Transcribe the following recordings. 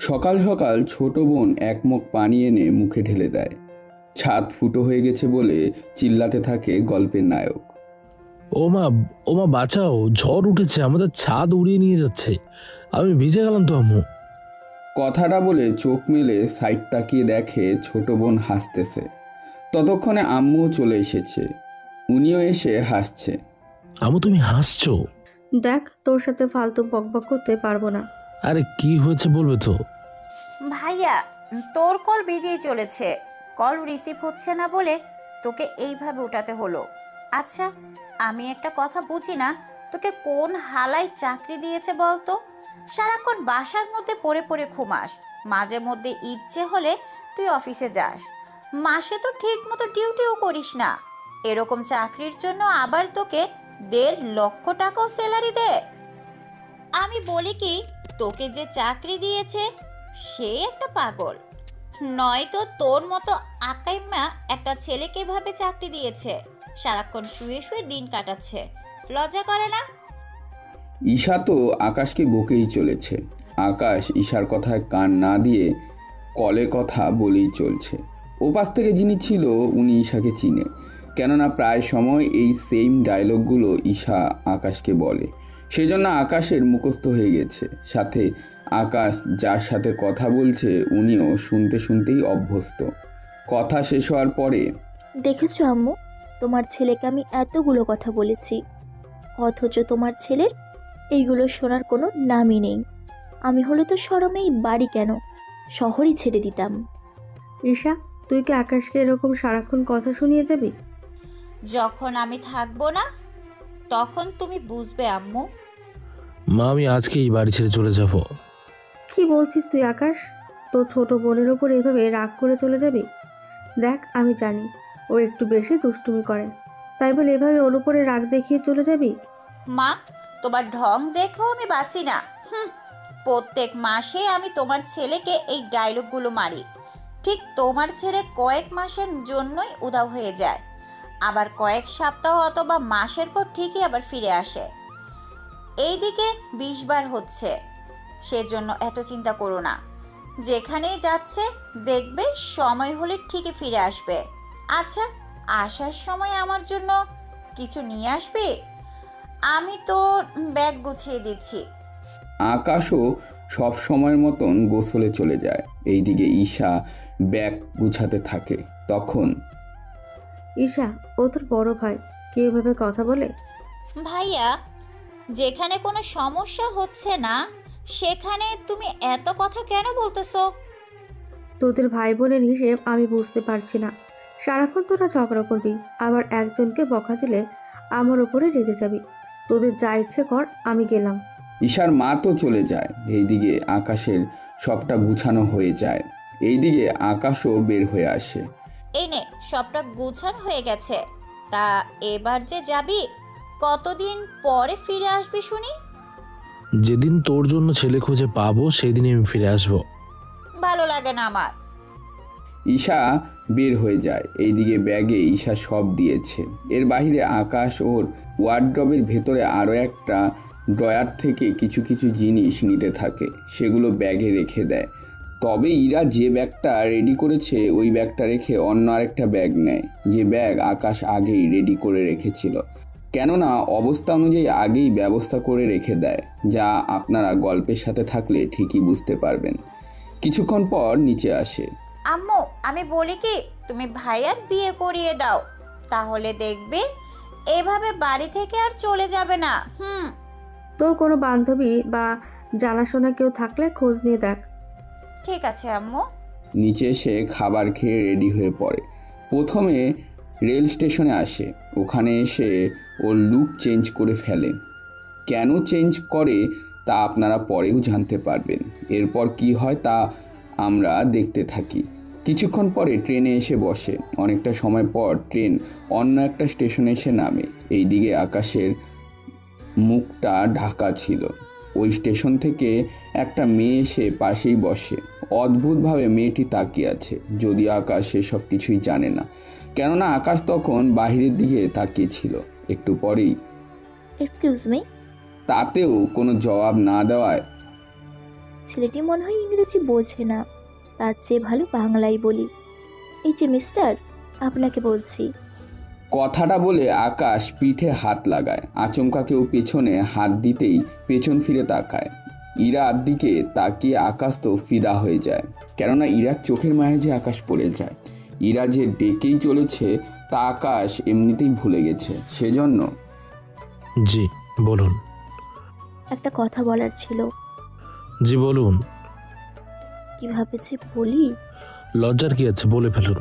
সকাল সকাল ছোট বোন এক মগ পানি এনে মুখে ঢেলে দেয়। ছাদ ফুটো হয়ে গেছে বলে চিল্লাতে থাকে গল্পের নায়ক। ওমা ওমা বাঁচাও, ঝড় উঠেছে, আমাদের ছাদ উড়িয়ে নিয়ে যাচ্ছে, আমি ভিজে গেলাম তো আম্মু। কথাটা বলে চোখ মেলে সাইড তাকিয়ে দেখে ছোট বোন হাসতেছে। ততক্ষণে আম্মুও চলে এসেছে, উনিও এসে হাসছে। আম্মু তুমি হাসছো? দেখ, তোর সাথে ফালতু বকবক করতে পারবো না। আরে কি হয়েছে বলবে তো? ভাইয়া, তোর কল বেরিয়ে চলেছে, কল রিসিভ হচ্ছে না বলে তোকে এইভাবে উঠাতে হলো। আচ্ছা, আমি একটা কথা বুঝি না, তোকে কোন হালায় চাকরি দিয়েছে বলতো? সারাক্ষণ বাসার মধ্যে পড়ে পড়ে ঘুমাস, মাঝে মধ্যে ইচ্ছে হলে তুই অফিসে যাস, মাসে তো ঠিক মতো ডিউটিও করিস না। এরকম চাকরির জন্য আবার তোকে 1.5 লক্ষ টাকাও স্যালারি দে। আমি বলি কি, তোকে যে চাকরি দিয়েছে সে একটা পাগল, নয়তো তোর মতো আকাইমা একটা ছেলেকে ভাবে চাকরি দিয়েছে, সারাক্ষণ শুয়ে শুয়ে দিন কাটাচ্ছে, লজ্জা করে না? ঈশা তো আকাশকে বকেই চলেছে। আকাশ ঈশার কথায় কান না দিয়ে কলে কথা বলেই চলছে। ওপাশ থেকে যিনি ছিল উনি ঈশাকে চিনে, কেননা প্রায় সময় এই সেম ডায়লগগুলো ঈশা আকাশকে বলে। সেজন্য আকাশের মুখস্থ হয়ে গেছে। সাথে আকাশ যার সাথে কথা বলছে উনিও শুনতে শুনতেই অভ্যস্ত। কথা শেষ হওয়ার পরে, দেখেছো আম্মু, তোমার ছেলেকে আমি এতগুলো কথা বলেছি, অথচ তোমার ছেলের এইগুলো শোনার কোনো নামই নেই। আমি হলে তো শরমেই বাড়ি কেন, শহরই ছেড়ে দিতাম। ঈশা, তুই কি আকাশকে এরকম সারাক্ষণ কথা শুনিয়ে যাবি? যখন আমি থাকবো না তখন তুমি বুঝবে আম্মু। মা আমি আজকেই বাড়ি ছেড়ে চলে যাব। কি বলছিস তুই আকাশ? তোর ছোট বোনের ওপর এইভাবে রাগ করে চলে যাবি? দেখ, আমি জানি ও একটু বেশি দুষ্টুমি করে, তাই বলে এভাবে ওর উপরে রাগ দেখিয়ে চলে যাবি? মা, তোমার ঢং দেখেও আমি বাঁচি না। প্রত্যেক মাসে আমি তোমার ছেলেকে এই ডায়লগগুলো মারি, ঠিক তোমার ছেলে কয়েক মাসের জন্যই উধাও হয়ে যায়, আবার কয়েক সপ্তাহ অথবা মাসের পর ঠিকই আবার ফিরে আসে। এইদিকে 20 বার হচ্ছে, সেজন্য এত চিন্তা করো না। যেখানেই যাচ্ছে দেখবে সময় হলে ঠিকই ফিরে আসবে। আচ্ছা, আসার সময় আমার জন্য কিছু নিয়ে আসবে? আমি তো ব্যাগ গুছিয়ে দিচ্ছি। আকাশও সব সময়ের মতন গোসলে চলে যায়। এইদিকে ঈশা ব্যাগ গুছাতে থাকে। তখন, ঈশা, ও তোর বড় ভাই, কি এভাবে কথা বলে? ভাইয়া, যেখানে কোনো সমস্যা হচ্ছে না সেখানে তুমি এত কথা কেন বলতেছো? তোদের ভাই বোনের হিসেব আমি বুঝতে পারছি না। সারাক্ষণ তোরা ঝগড়া করবি, আবার একজনকে বকা দিলে আমার ওপরে রেগে যাবি। তোদের যা ইচ্ছে কর, আমি গেলাম। ঈশার মা তো চলে যায়। এইদিকে আকাশের সবটা গুছানো হয়ে যায়। এইদিকে আকাশও বের হয়ে আসে। এই নে, সবটা গুছানো হয়ে গেছে। তা এবার যে যাবি, কতদিন পরে ফিরে আসবি শুনি? যেদিন তোর জন্য ছেলে খুঁজে পাবো সেদিনই আমি ফিরে আসবো। ভালো লাগে না আমার। ঈশা বের হয়ে যায়। এইদিকে ব্যাগে ঈশা সব দিয়েছে। এর বাইরে আকাশ ওর ওয়ার্ড্রবের ভেতরে আরও একটা ড্রয়ার থেকে কিছু কিছু জিনিস নিতে থাকে, সেগুলো ব্যাগে রেখে দেয়। তবে ইরা যে ব্যাগটা রেডি করেছে ওই ব্যাগটা রেখে অন্য আরেকটা ব্যাগ নেয়, যে ব্যাগ আকাশ আগেই রেডি করে রেখেছিল। কেননা অবস্থা অনুযায়ী আগেই ব্যবস্থা করে রেখে দেয়, যা আপনারা গল্পের সাথে থাকলে ঠিকই বুঝতে পারবেন। কিছুক্ষণ পর নিচে আসে। আম্মু, আমি বলি কি, তুমি ভাইয়ার বিয়ে করিয়ে দাও, তাহলে দেখবে এভাবে বাড়ি থেকে আর চলে যাবে না। তোর কোনো বান্ধবী বা জানাশোনা কেউ থাকলে খোঁজ নিয়ে দেখ। ঠিক আছে আম্মু। নিচে এসে খাবার খেয়ে রেডি হয়ে পড়ে। প্রথমে রেল স্টেশনে আসে। ওখানে এসে ওর লুক চেঞ্জ করে ফেলে। কেন চেঞ্জ করে তা আপনারা পরেও জানতে পারবেন। এরপর কি হয় তা আমরা দেখতে থাকি। কিছুক্ষণ পরে ট্রেনে এসে বসে। অনেকটা সময় পর ট্রেন অন্য একটা স্টেশনে এসে নামে। এইদিকে আকাশের মুখটা ঢাকা ছিল। ওই স্টেশন থেকে একটা মেয়ে এসে পাশেই বসে। অদ্ভুতভাবে মেয়েটি তাকিয়ে আছে, যদিও আকাশ সেসব কিছুই জানে না, কেননা আকাশ তখন বাহিরের দিকে তাকিয়ে ছিল। একটু পরেই, এক্সকিউজ মি। তাতেও কোনো জবাব না দেওয়ায়, ছেলেটি মনে হয় ইংরেজি বোঝে না, তার চেয়ে ভালো বাংলায় বলি। এই যে মিস্টার, আপনাকে বলছি। কথাটা বলে আকাশ পিঠে হাত লাগায়। আচমকা কেউ পেছনে হাত দিতেই পেছন ফিরে তাকায়। ইরার দিকে তাকিয়ে আকাশ তো ফিদা হয়ে যায়, কেননা ইরার চোখের মায়ে যে আকাশ পড়ে যায়। ইরা যে ডেকেই চলেছে তা আকাশ এমনিতেই ভুলে গেছে, সেজন্য জি বলুন। একটা কথা বলার ছিল। জি বলুন। কিভাবে যে বলি। লজ্জার কি আছে, বলে ফেলুন।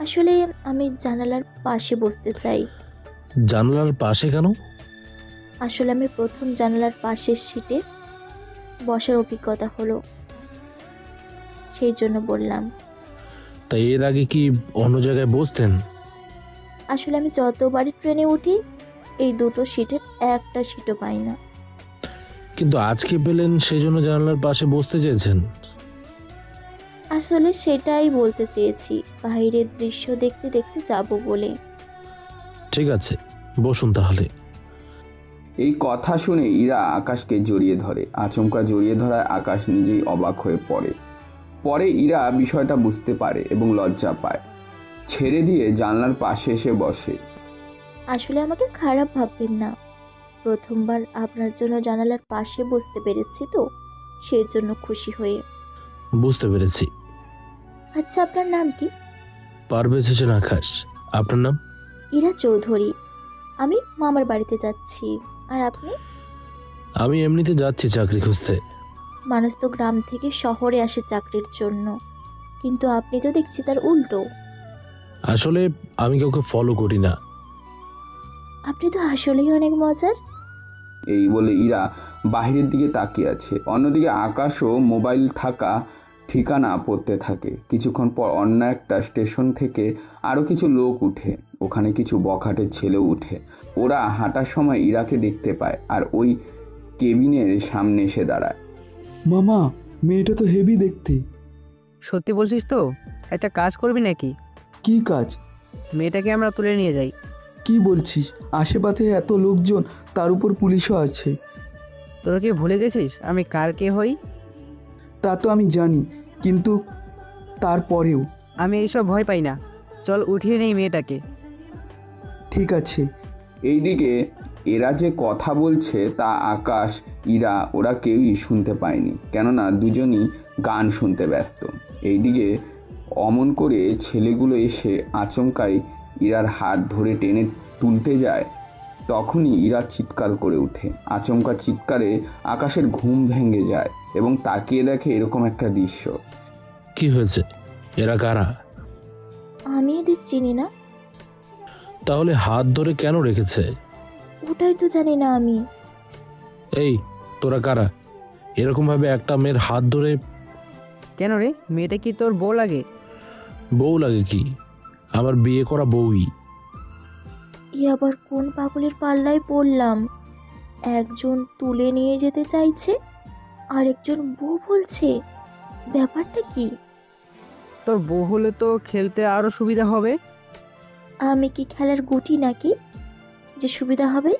আসলে আমি জানালার পাশে বসতে চাই। জানালার পাশে কেন? আসলে আমি প্রথম জানালার পাশের সিটে বসার অভিজ্ঞতা হলো, সেই জন্য বললাম। তাই এর আগে কি অন্য জায়গায় বসতেন? আসলে আমি যতবারই ট্রেনে উঠি এই দুটো সিটের একটা সিটও পাই না। কিন্তু আজকে পেলেন, সেই জন্য জানালার পাশে বসতে চেয়েছেন? আসলে সেটাই বলতে চেয়েছি, বাইরের দৃশ্য দেখতে দেখতে যাব বলে। ঠিক আছে, বসুন তাহলে। এই কথা শুনে ইরা আকাশকে জড়িয়ে ধরে। আচমকা জড়িয়ে ধরায় আকাশ নিজেই অবাক হয়ে পড়ে। পরে ইরা বিষয়টা বুঝতে পারে এবং লজ্জা পায়। ছেড়ে দিয়ে জানলার পাশে এসে বসে। আসলে আমাকে খারাপ ভাববেন না, প্রথমবার আপনার জন্য জানালার পাশে বসতে পেরেছি তো, সেই জন্য খুশি হয়ে। বুঝতে পেরেছি। আচ্ছা, আপনার নাম কি? পারভেজ হোসেন আকাশ। আপনার নাম? ইরা চৌধুরী। আমি মামার বাড়িতে যাচ্ছি। আর আপনি? আমি এমনিতে যাচ্ছি চাকরি খুঁজতে। মানুষ তো গ্রাম থেকে শহরে আসে চাকরির জন্য, কিন্তু আপনি তো দেখছি তার উল্টো। আসলে আমি কাউকে ফলো করি না। আপনি তো আসলেই অনেক মজার। এই বলে ইরা বাহিরের দিকে তাকিয়ে আছে। অন্যদিকে আকাশও মোবাইল থাকা ঠিকানা পড়তে থাকে। কিছুক্ষণ পর অন্য একটা স্টেশন থেকে আরও কিছু লোক উঠে। ওখানে কিছু বখাটের ছেলেও উঠে। ওরা হাঁটার সময় ইরাকে দেখতে পায় আর ওই কেবিনের সামনে এসে দাঁড়ায়। মামা, মেয়েটা তো হেভি দেখতে। সত্যি বলছিস তো? একটা কাজ করবি নাকি? কি কাজ? মেয়েটাকে আমরা তুলে নিয়ে যাই। কি বলছিস? আশেপাশে এত লোকজন, তার উপর পুলিশও আছে। তোরা কি ভুলে গেছিস আমি কার কে হই? তা তো আমি জানি, কিন্তু তারপরেও। আমি এইসব ভয় পাই না, চল উঠিয়ে নেই মেয়েটাকে। ঠিক আছে। এইদিকে এরা যে কথা বলছে তা আকাশ, ইরা ওরা কেউই শুনতে পায়নি, কেননা দুজনই গান শুনতে ব্যস্ত। এইদিকে অমন করে ছেলেগুলো এসে আচমকাই ইরার হাত ধরে টেনে তুলতে যায়। তখনই ইরা চিৎকার করে ওঠে। আচমকা চিৎকারে আকাশের ঘুম ভেঙে যায় এবং তাকিয়ে দেখে এরকম একটা দৃশ্য। কি হয়েছে? এরা কারা? আমি এদের চিনি না। তাহলে হাত ধরে কেন রেখেছে? ওটাই তো জানি না আমি। এই, তোরা কারা? এরকম ভাবে একটা মেয়ের হাত ধরে? কেন রে, মেয়েটা কি তোর বউ লাগে? বউ লাগে কি? আমার বিয়ে করা বউই। আবার কোন পাগলের পাল্লায় পড়লাম? একজন তুলে নিয়ে যেতে চাইছে, আরেকজন বউ বলছে। ব্যাপারটা কি? তোর বউ হলে তো খেলতে আরো সুবিধা হবে। আমি কি খেলার গুটি নাকি যে সুবিধা হবে?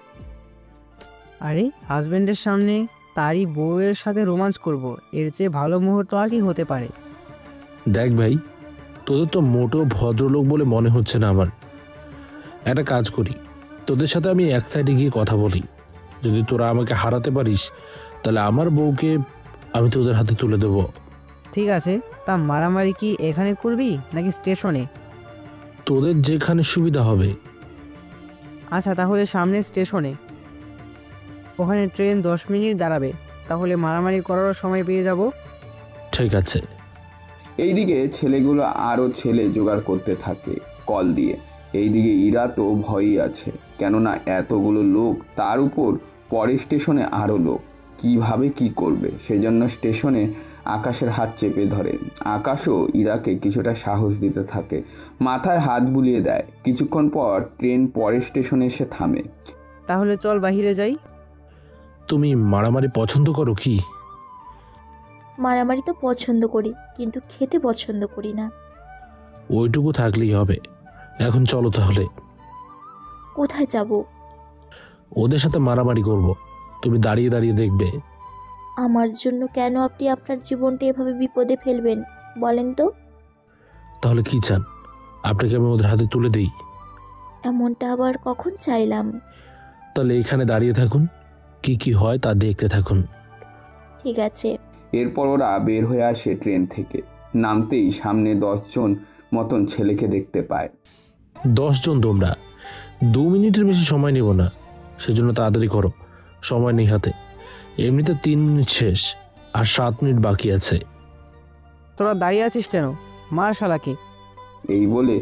আরে হাজবেন্ডের সামনে তারই বউয়ের সাথে রোমান্স করব, এর চেয়ে ভালো মুহূর্ত আর কি হতে পারে? দেখ ভাই, তোদের তো মোটেও ভদ্রলোক বলে মনে হচ্ছে না আমার। একটা কাজ করি, তোদের সাথে আমি এক সাইডে গিয়ে কথা বলি। যদি তোরা আমাকে হারাতে পারিস, তাহলে আমার বউকে আমি তোদের হাতে তুলে দেব। ঠিক আছে, তা মারামারি কি এখানে করবি নাকি স্টেশনে? তোদের যেখানে সুবিধা হবে। আচ্ছা, তাহলে সামনে স্টেশনে, ওখানে ট্রেন 10 মিনিট দাঁড়াবে, তাহলে মারামারি করারও সময় পেয়ে যাব। ঠিক আছে। এইদিকে ছেলেগুলো আরও ছেলে জোগাড় করতে থাকে কল দিয়ে। এইদিকে ইরা তো ভয়ই আছে, কেননা এতগুলো লোক, তার উপর পরের স্টেশনে আরও লোক। কিভাবে কি করবে, সেজন্য স্টেশনে আকাশের হাত চেপে ধরে। আকাশও ইরাকে কিছুটা সাহস দিতে থাকে, মাথায় হাত বুলিয়ে দেয়। কিছুক্ষণ পর ট্রেন পরের স্টেশনে এসে থামে। তাহলে চল বাহিরে যাই। তুমি মারামারি পছন্দ করো কি? মারামারি তো পছন্দ করি, কিন্তু খেতে পছন্দ করি না। ওইটুকু থাকলেই হবে। এখন চলো তাহলে। কোথায় যাব? ওদের সাথে মারামারি করব, তুমি দাঁড়িয়ে দাঁড়িয়ে দেখবে। আমার জন্য কেন আপনি আপনার জীবনটা এভাবে বিপদে ফেলবেন বলেন তো? তাহলে কি চান? আপনাকে আমি ওদের হাতে তুলে দিই? এমনটা আবার কখন চাইলাম? তাহলে এখানে দাঁড়িয়ে থাকুন, কি কি হয় তা দেখতে থাকুন। ঠিক আছে। এরপর ওরা বের হয়ে আসে ট্রেন থেকে। নামতেই সামনে 10 জন মতন ছেলেকে দেখতে পায়। 10 জন তোমরা? 2 মিনিটের বেশি সময় নেব না, সেজন্য তাড়াতাড়ি করো, সময় নেই হাতে। এমনিতে 3 মিনিট শেষ, আর 7 মিনিট বাকি আছে। তোরা দাঁড়িয়ে আছিস কেন? মার শালাকে। এই বলে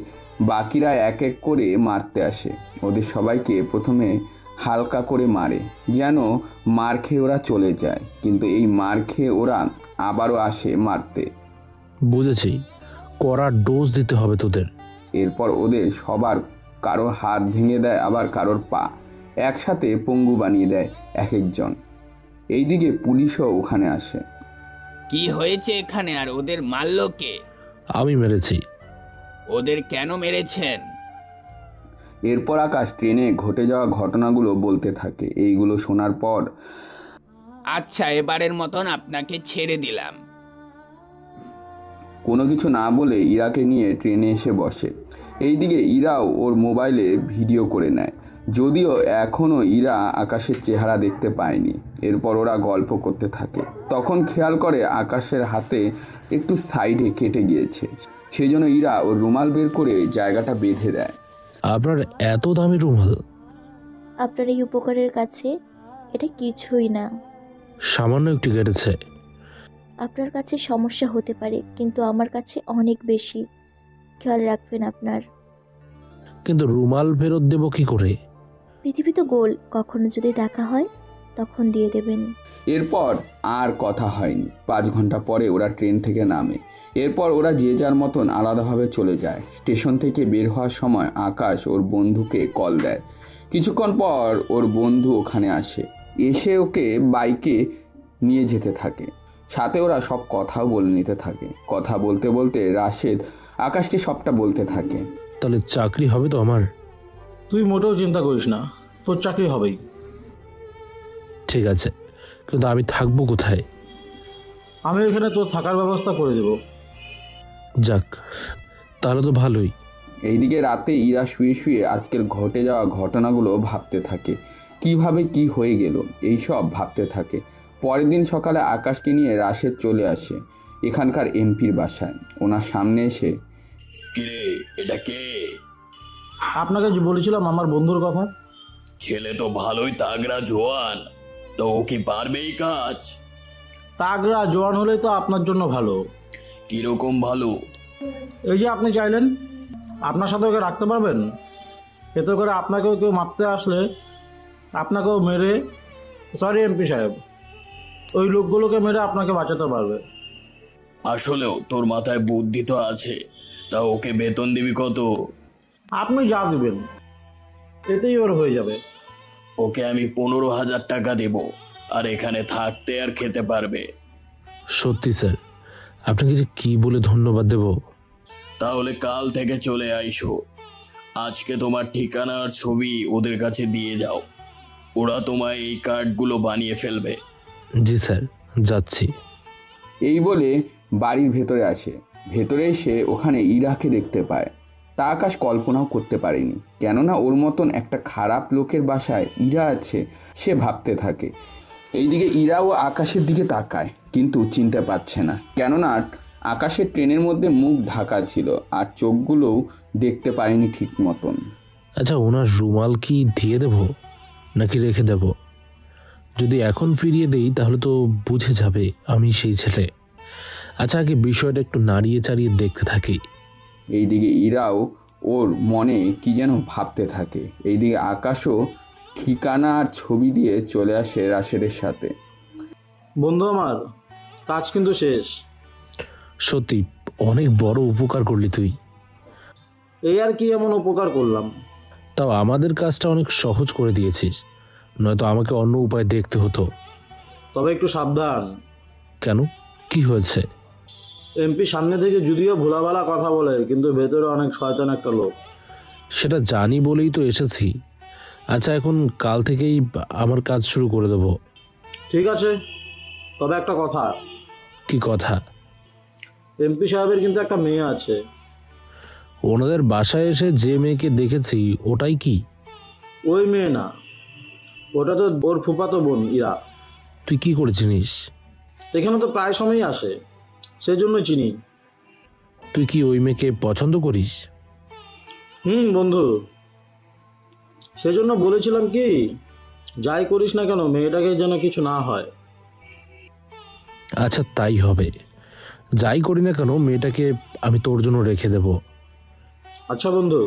বাকিরা এক এক করে মারতে আসে। ওদের সবাইকে প্রথমে হালকা করে মারে, যেন মার খেয়ে ওরা চলে যায়। কিন্তু এই মার খেয়ে ওরা আবারও আসে মারতে। বুঝেছি, কড়া ডোজ দিতে হবে তোদের। এরপর ওদের সবার কারোর হাত ভেঙে দেয়, আবার কারোর পা, একসাথে পঙ্গু বানিয়ে দেয় এক একজন। এইদিকে পুলিশও ওখানে আসে। কি হয়েছে এখানে, আর ওদের মারলো কে? আমি মেরেছি। ওদের কেন মেরেছেন? এরপর আকাশ ট্রেনে ঘটে যাওয়া ঘটনাগুলো বলতে থাকে। এইগুলো শোনার পর, আচ্ছা, এবারের মতন আপনাকে ছেড়ে দিলাম। কোনো কিছু না বলে ইরাকে নিয়ে ট্রেনে এসে বসে। এইদিকে ইরাও ওর মোবাইলে ভিডিও করে নেয়, যদিও এখনও ইরা আকাশের চেহারা দেখতে পায়নি। এরপর ওরা গল্প করতে থাকে। তখন খেয়াল করে আকাশের হাতে একটু সাইডে কেটে গিয়েছে। সেই জন্য ইরা ওর রুমাল বের করে জায়গাটা বেঁধে দেয়। আপনার এত দামি রুমাল? আপনার এই উপকারের কাছে এটা কিছুই না। সামান্য একটু কেটেছে। আপনার কাছে সমস্যা হতে পারে, কিন্তু আমার কাছে অনেক বেশি। খেয়াল রাখবেন আপনার। কিন্তু রুমাল ফেরত দেব কি করে? পৃথিবী তো গোল, কখনো যদি দেখা হয় তখন দিয়ে দেবেন। এরপর আর কথা হয়নি। 5 ঘন্টা পরে ওরা ট্রেন থেকে নামে। এরপর ওরা যে যার মতন আলাদাভাবে চলে যায়। স্টেশন থেকে বের হওয়ার সময় আকাশ ওর বন্ধুকে কল দেয়। কিছুক্ষণ পর ওর বন্ধু ওখানে আসে, এসে ওকে বাইকে নিয়ে যেতে থাকে। সাথে ওরা সব কথাও বলে নিতে থাকে। কথা বলতে বলতে রাশেদ আকাশকে সবটা বলতে থাকে। তাহলে চাকরি হবে তো আমার? তুই মোটেও চিন্তা করিস না, তোর চাকরি হবেই। ঠিক আছে, কিন্তু আমি থাকবো কোথায়? আমি এখানে তোর থাকার ব্যবস্থা করে দেব। যাক, তাহলে তো ভালোই। এইদিকে রাতে ইরা শুয়ে শুয়ে আজকের ঘটে যাওয়া ঘটনাগুলো ভাবতে থাকে। কিভাবে কি হয়ে গেল এইসব ভাবতে থাকে। পরের দিন সকালে আকাশকে নিয়ে রাশেদ চলে আসে এখানকার এমপির বাসায়। ওনার সামনে এসে, কিরে, এটা কে? আপনাকে যে বলেছিলাম আমার বন্ধুর কথা। ছেলে তো ভালোই তাগড়া জোয়ান, তো ও কি পারবে এই কাজ? তাগড়া জোয়ান হলেই তো আপনার জন্য ভালো। কিরকম ভালো? এই যে আপনি চাইলেন, আপনার সাথে ওকে রাখতে পারবেন। এতে করে আপনাকেও কেউ মারতে আসলে আপনাকেও মেরে, সরি এমপি সাহেব, ওই লোকগুলোকে মেরে আপনাকে বাঁচাতে পারবে। আসলেও তোর মাথায় বুদ্ধি তো আছে, তা ওকে বেতন দিবি কত? আপনি যা দিবেন এতেই ওর হয়ে যাবে। ওকে আমি 15,000 টাকা দেব, আর এখানে থাকতে আর খেতে পারবে। সত্যি স্যার, আপনাকে যে কি বলে ধন্যবাদ দেব। তাহলে কাল থেকে চলে আইসো। আজকে তোমার ঠিকানা আর ছবি ওদের কাছে দিয়ে যাও, ওরা তোমায় এই কার্ডগুলো বানিয়ে ফেলবে। জি স্যার, যাচ্ছি। এই বলে বাড়ির ভেতরে আসে। ভেতরে এসে ওখানে ইরাকে দেখতে পায়। তা আকাশ কল্পনাও করতে পারেনি, কেননা ওর মতন একটা খারাপ লোকের বাসায় ইরা আছে। সে ভাবতে থাকে। এইদিকে ইরাও আকাশের দিকে তাকায়, কিন্তু চিনতে পারছে না, কেননা আকাশের ট্রেনের মধ্যে মুখ ঢাকা ছিল আর চোখগুলোও দেখতে পারেনি ঠিক মতন। আচ্ছা, ওনার রুমাল কি দিয়ে দেব নাকি রেখে দেব? যদি এখন ফিরিয়ে দেই তাহলে তো বুঝে যাবে আমি সেই ছেলে। আচ্ছা, আগে বিষয়টা একটু নাড়িয়ে চাড়িয়ে দেখতে থাকি। এইদিকে ইরাও ওর মনে কি যেন ভাবতে থাকে। এইদিকে আকাশও ঠিকানা আর ছবি দিয়ে চলে আসে রাশেদের সাথে। বন্ধু আমার, কাজ কিন্তু শেষ। সত্যি অনেক বড় উপকার করলি তুই। এই আর কি এমন উপকার করলাম? তাও আমাদের কাজটা অনেক সহজ করে দিয়েছিস, নয়তো আমাকে অন্য উপায় দেখতে হতো। তবে একটু সাবধান। কেন, কি হয়েছে? এমপি সামনে থেকে যদিও ভোলাভালা কথা বলে, কিন্তু ভেতরে অনেক শয়তান একটা লোক। সেটা জানি বলেই তো এসেছি। আচ্ছা, এখন কাল থেকেই আমার কাজ শুরু করে দেব। ঠিক আছে, তবে একটা কথা, কি কথা? এমপি সাহেবের কিন্তু একটা মেয়ে আছে। ওনাদের বাসায় এসে যে মেয়েকে দেখেছি ওটাই কি? ওই মেয়ে না, ওটা তো ওর ফুফাতো বোন ইরা। তুই কি করে চিনিস? এখানে তো প্রায় সময়ই আসে, সেই জন্য চিনি। তুই কি ওই মেয়েকে পছন্দ করিস? বন্ধু, সেই জন্য বলেছিলাম কি, যাই করিস না কেন মেয়েটাকে যেন কিছু না হয়। আচ্ছা তাই হবে, যাই করি না কেন মেয়েটাকে আমি তোর জন্য রেখে দেব। আচ্ছা বন্ধু।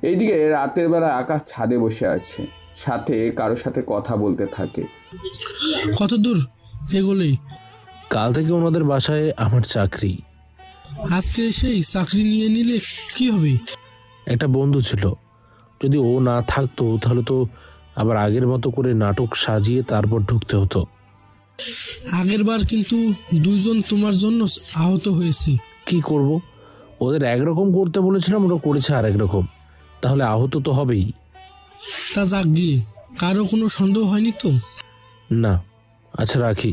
এইদিকে রাতের বেলা আকাশ ছাদে বসে আছে, সাথে কারোর সাথে কথা বলতে থাকে। কত দূর এগোলেই? কাল থেকে ওনাদের বাসায় আমার চাকরি। আজকে এসেই চাকরি নিয়ে নিলে কি হবে? একটা বন্ধু ছিল, যদি ও না থাকতো তাহলে তো আবার আগের মতো করে নাটক সাজিয়ে তারপর ঢুকতে হতো। আগের বার কিন্তু 2 জন তোমার জন্য আহত হয়েছে। কি করব, ওদের একরকম করতে বলেছিলাম, ওরা করেছে আরেক রকম, তাহলে আহত তো হবেই। তা যাক গিয়ে, কারো কোনো সন্দেহ হয়নি তো? না। আচ্ছা রাখি,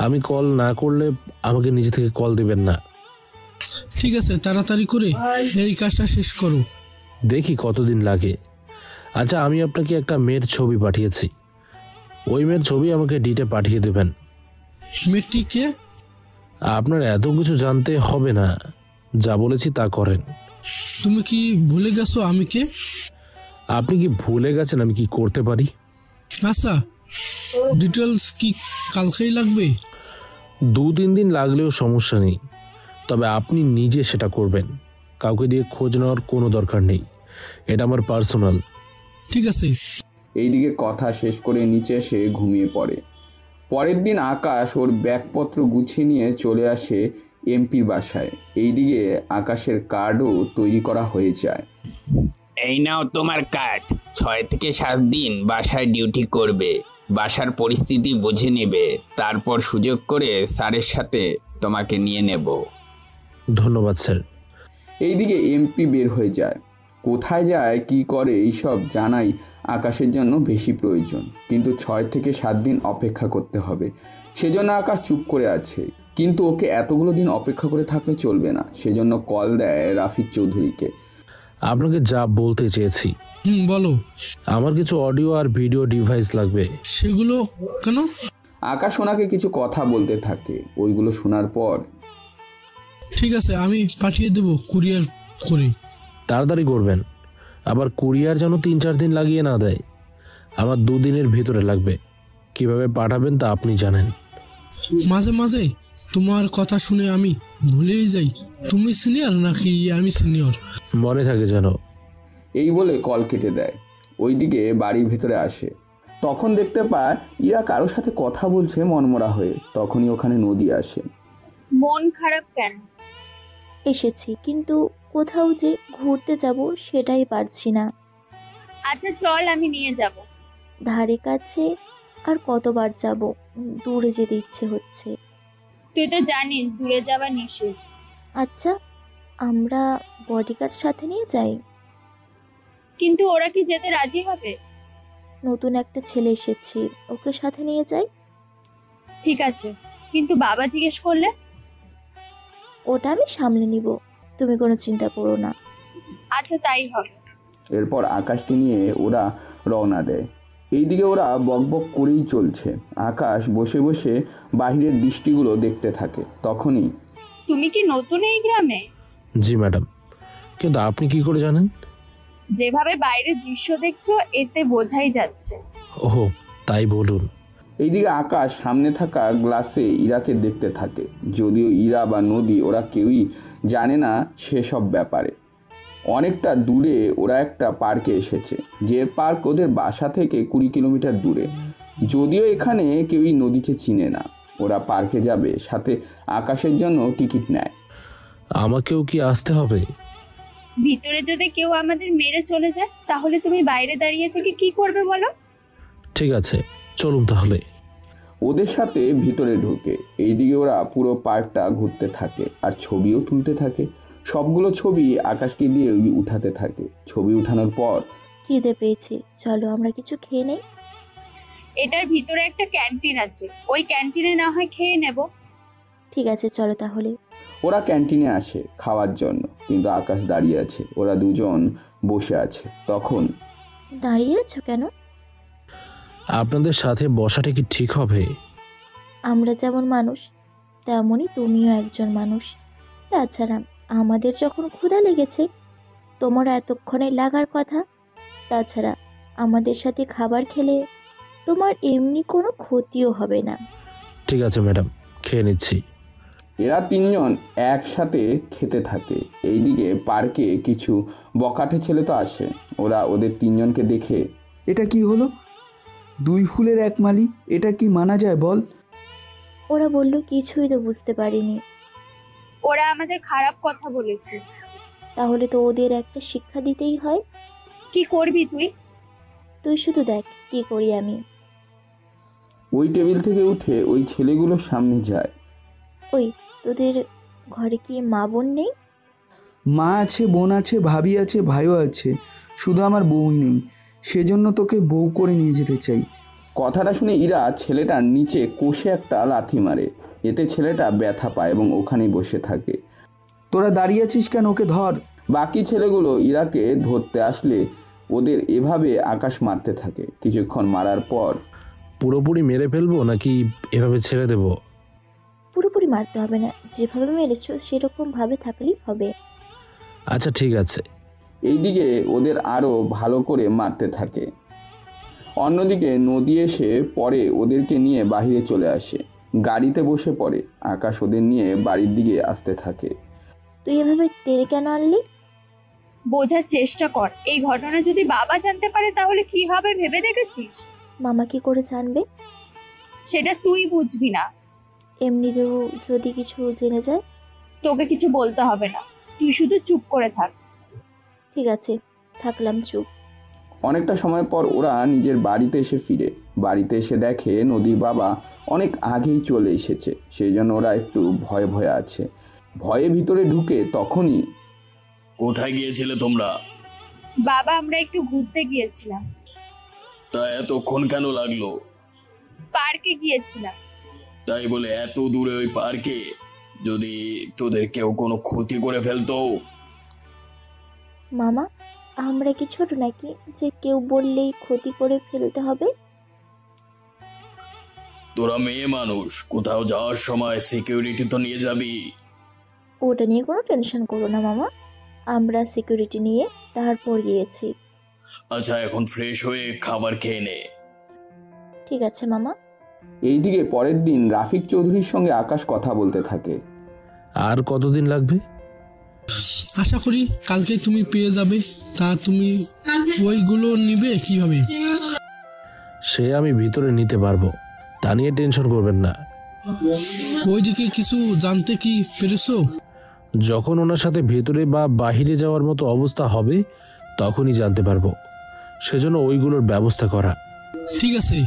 আমি কল না করলে আমাকে নিজে থেকে কল দিবেন না। ঠিক আছে, তাড়াতাড়ি করে এই কাজটা শেষ করো। দেখি কতদিন লাগে। আচ্ছা, আমি আপনাকে একটা মেয়ের ছবি পাঠিয়েছি, ওই মেয়ের ছবি আমাকে ডিটে পাঠিয়ে দেবেন। মেয়েটি কে? আপনার এত কিছু জানতে হবে না, যা বলেছি তা করেন। তুমি কি ভুলে গেছো আমি কে? আপনি কি ভুলে গেছেন আমি কি করতে পারি? আচ্ছা, ডিটেলস কি কালকেই লাগবে? 2-3 দিন লাগলেও সমস্যা নেই, তবে আপনি নিজে সেটা করবেন, কাউকে দিয়ে খোঁজ নেওয়ার কোনো দরকার নেই, এটা আমার পার্সোনাল। ঠিক আছে। এইদিকে কথা শেষ করে নিচে এসে ঘুমিয়ে পড়ে। পরের দিন আকাশ ওর ব্যাগপত্র গুছিয়ে নিয়ে চলে আসে এমপির বাসায়। এইদিকে আকাশের কার্ডও তৈরি করা হয়ে যায়। এই নাও তোমার কার্ড, 6 থেকে 7 দিন বাসায় ডিউটি করবে, বাসার পরিস্থিতি বুঝে নেবে, তারপর সুযোগ করে স্যারের সাথে তোমাকে নিয়ে নেব। ধন্যবাদ স্যার। এইদিকে এমপি বের হয়ে যায়। কোথায় যায় কি করে এইসব জানাই আকাশের জন্য বেশি প্রয়োজন, কিন্তু 6 থেকে 7 দিন অপেক্ষা করতে হবে, সেজন্য আকাশ চুপ করে আছে। কিন্তু ওকে এতগুলো দিন অপেক্ষা করে থাকলে চলবে না, সেজন্য কল দেয় রাফিক চৌধুরীকে। আপনাকে যা বলতে চেয়েছি। বলো। আমার কিছু অডিও আর ভিডিও ডিভাইস লাগবে। সেগুলো কেন? আকাশ ওনাকে কিছু কথা বলতে থাকে, ওইগুলো শোনার পর, ঠিক আছে, আমি পাঠিয়ে দেব কুরিয়ার করে। তাড়াতাড়ি করবেন, আবার কুরিয়ার যেন 3-4 দিন লাগিয়ে না দেয়। আমার 2 দিনের ভিতরে লাগবে। কিভাবে পাঠাবেন তা আপনি জানেন। মাঝে মাঝে তোমার কথা শুনে আমি ভুলেই যাই তুমি সিনিয়র নাকি আমি সিনিয়র। মনে থাকে যেন। এই বলে কল কেটে দেয়। ওইদিকে বাড়ির ভেতরে আসে, তখন দেখতে পায় ইরা কারোর সাথে কথা বলছে মনমরা হয়ে। তখনই ওখানে নদী আসে। মন খারাপ কেন? এসেছি, কিন্তু কোথাও যে ঘুরতে যাব সেটাই পারছি না। আচ্ছা চল, আমি নিয়ে যাব। ধারে কাছে আর কতবার যাব, দূরে যেতে ইচ্ছে হচ্ছে। তুই তো জানিস দূরে যাওয়া নিষেধ। আচ্ছা, আমরা বডিগার্ড সাথে নিয়ে যাই। কিন্তু ওরা কি যেতে রাজি হবে? নতুন একটা ছেলে এসেছি, ওকে সাথে নিয়ে যাই। ঠিক আছে, কিন্তু বাবা জিজ্ঞেস করলে? ওটা আমি সামলে নিব, তুমি কোনো চিন্তা করো না। আচ্ছা তাই হবে। এরপর আকাশকে নিয়ে ওরা রওনা দেয়। এইদিকে ওরা বকবক করেই চলছে। আকাশ বসে বসে বাহিরের দৃষ্টিগুলো দেখতে থাকে। তখনই, তুমি কি নতুন এই গ্রামে? জি ম্যাডাম। কিন্তু আপনি কি করে জানেন? যেভাবে বাইরের দৃশ্য দেখছো এতে বোঝাই যাচ্ছে। ওহ, তাই বলুন। এইদিকে আকাশ সামনে থাকা গ্লাসে ইরাকে দেখতে থাকে। যদিও ইরা বা নদী ওরা কেউই জানে না সেসব ব্যাপারে। অনেকটা দূরে ওরা একটা পার্কে এসেছে, যে পার্ক ওদের বাসা থেকে 20 কিলোমিটার দূরে। যদিও এখানে কেউই নদীকে চিনে না। ওরা পার্কে যাবে, সাথে আকাশের জন্য টিকিট নেয়। আমাকেও কি আসতে হবে? ভিতরে যদি কেউ আমাদের মেরে চলে যায় তাহলে তুমি বাইরে দাঁড়িয়ে থেকে কি করবে বলো? ঠিক আছে, চলুন তাহলে। ওদের সাথে ভিতরে ঢুকে এইদিকে ওরা পুরো পার্কটা ঘুরতে থাকে আর ছবিও তুলতে থাকে। সবগুলো ছবি আকাশকে দিয়ে উঠাতে থাকে। ছবি উঠানোর পর, খিদে পেয়েছে, চলো আমরা কিছু খেয়ে নেই। এটার ভিতরে একটা ক্যান্টিন আছে, ওই ক্যান্টিনে না হয় খেয়ে নেব। ঠিক আছে চলো তাহলে। ওরা ক্যান্টিনে আসে খাওয়ার জন্য, কিন্তু আকাশ দাঁড়িয়ে আছে। ওরা দুজন বসে আছে। তখন দাঁড়িয়ে আছো কেন? আপনাদের সাথে বসাটা কি ঠিক হবে? আমরা যেমন মানুষ তেমনই তুমিও একজন মানুষ। তাছাড়া আমাদের যখন ক্ষুধা লেগেছে তোমার এতক্ষণে লাগার কথা। তাছাড়া আমাদের সাথে খাবার খেলে তোমার এমনি কোনো ক্ষতিও হবে না। ঠিক আছে ম্যাডাম, খেয়ে নিচ্ছি। এরা তিনজন একসাথে খেতে থাকে। এইদিকে পার্কে কিছু বকাটে ছেলে তো আসে। ওরা ওদের তিনজনকে দেখে, এটা কি হলো? দুই ফুলের এক মালি, এটা কি মানা যায় বল? ওরা বলল কিছুই তো বুঝতে পারিনি। ওরা আমাদের খারাপ কথা বলেছে। তাহলে তো ওদের একটা শিক্ষা দিতেই হয়। কি করবি তুই? তুই শুধু দেখ কি করি আমি। ওই টেবিল থেকে উঠে ওই ছেলেগুলোর সামনে যায়। ওই তোদের ঘরে কি মা বোন নেই? মা আছে, বোন আছে, ভাবি আছে, ভাইও আছে, শুধু আমার বউই নেই। সেজন্য তোকে বউ করে নিয়ে যেতে চাই। কথাটা শুনে ইরা ছেলেটার নিচে কষে একটা লাথি মারে। এতে ছেলেটা ব্যথা পায় এবং ওখানেই বসে থাকে। তোরা দাঁড়িয়ে আছিস কেন? ওকে ধর। বাকি ছেলেগুলো ইরাকে ধরতে আসলে ওদের এভাবে আকাশ মারতে থাকে। কিছুক্ষণ মারার পর, পুরোপুরি মেরে ফেলবো নাকি এভাবে ছেড়ে দেব? পুরোপুরি মারতে হবে না, যেভাবে মেরেছো সেরকম ভাবে থাকলেই হবে। আচ্ছা ঠিক আছে। এইদিকে ওদের আরও ভালো করে মারতে থাকে। অন্যদিকে নদী এসে পরে ওদেরকে নিয়ে বাইরে চলে আসে। গাড়িতে বসে পড়ে। আকাশ ওদের নিয়ে বাড়ির দিকে আসতে থাকে। তুই এভাবে টেনে কেন আনলি? বোঝার চেষ্টা কর, এই ঘটনা যদি বাবা জানতে পারে তাহলে কি হবে ভেবে দেখেছিস? মামা কি করে জানবে? সেটা তুই বুঝবি না। এমনিতেও যদি কিছু জেনে যায়? তোকে কিছু বলতে হবে না, তুই শুধু চুপ করে থাক। ঠিক আছে, থাকলাম চুপ। অনেকটা সময় পর ওরা নিজের বাড়িতে এসে ফিরে। বাড়িতে এসে দেখে নদীর বাবা অনেক আগেই চলে এসেছে। সেই জন্য ওরা একটু ভয়ে ভয়ে আছে। ভয়ে ভিতরে ঢুকে তখনই, কোথায় গিয়েছিলে তোমরা? বাবা আমরা একটু ঘুরতে গিয়েছিলাম। তা এতক্ষণ কেন লাগলো? পার্কে গিয়েছিলাম। তাই বলে এত দূরে ওই পার্কে যদি তোদের কেউ কোনো ক্ষতি করে ফেলতো? মামা আমরা কি ছোট নাকি যে কেউ বললেই ক্ষতি করে ফেলতে হবে? তোরা মেয়ে মানুষ, কোথাও যাওয়ার সময় সিকিউরিটি তো নিয়ে যাবি। ওটা নিয়ে কোনো টেনশন করো না মামা, আমরা সিকিউরিটি নিয়ে তারপর গিয়েছি। আচ্ছা এখন ফ্রেশ হয়ে খাবার খেয়ে নে। ঠিক আছে মামা। এইদিকে পরের দিন রাফিক চৌধুরীর সঙ্গে আকাশ কথা বলতে থাকে। আর কতদিন লাগবে? আশা করি কালকে তুমি পেয়ে যাবে। তা তুমি ওইগুলো নিবে কিভাবে? সে আমি ভিতরে নিতে পারবো, তা নিয়ে টেনশন করবেন না। ওইদিকে কিছু জানতে কি পেরেছো? যখন ওনার সাথে ভেতরে বা বাহিরে যাওয়ার মতো অবস্থা হবে তখনই জানতে পারবো। সেজন্য ওইগুলোর ব্যবস্থা করা। ঠিক আছে।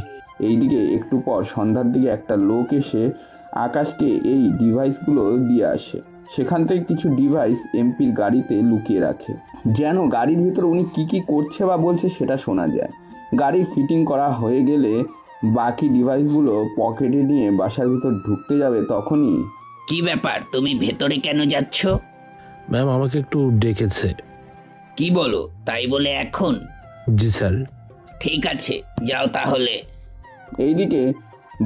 এইদিকে একটু পর সন্ধ্যার দিকে একটা লোক এসে আকাশকে এই ডিভাইসগুলো দিয়ে আসে। সেখান থেকে কিছু ডিভাইস এমপির গাড়িতে লুকিয়ে রাখে, যেন গাড়ির ভিতরে উনি কি করছে বা বলছে সেটা শোনা যায়। গাড়ি ফিটিং করা হয়ে গেলে বাকি ডিভাইসগুলো পকেটে নিয়ে বাসার ভিতর ঢুকতে যাবে। তখনই, কি ব্যাপার, তুমি ভেতরে কেন যাচ্ছ? ম্যাম আমাকে একটু ডেকেছে। কি বলো, তাই বলে এখন? জি স্যার। ঠিক আছে যাও তাহলে। এইদিকে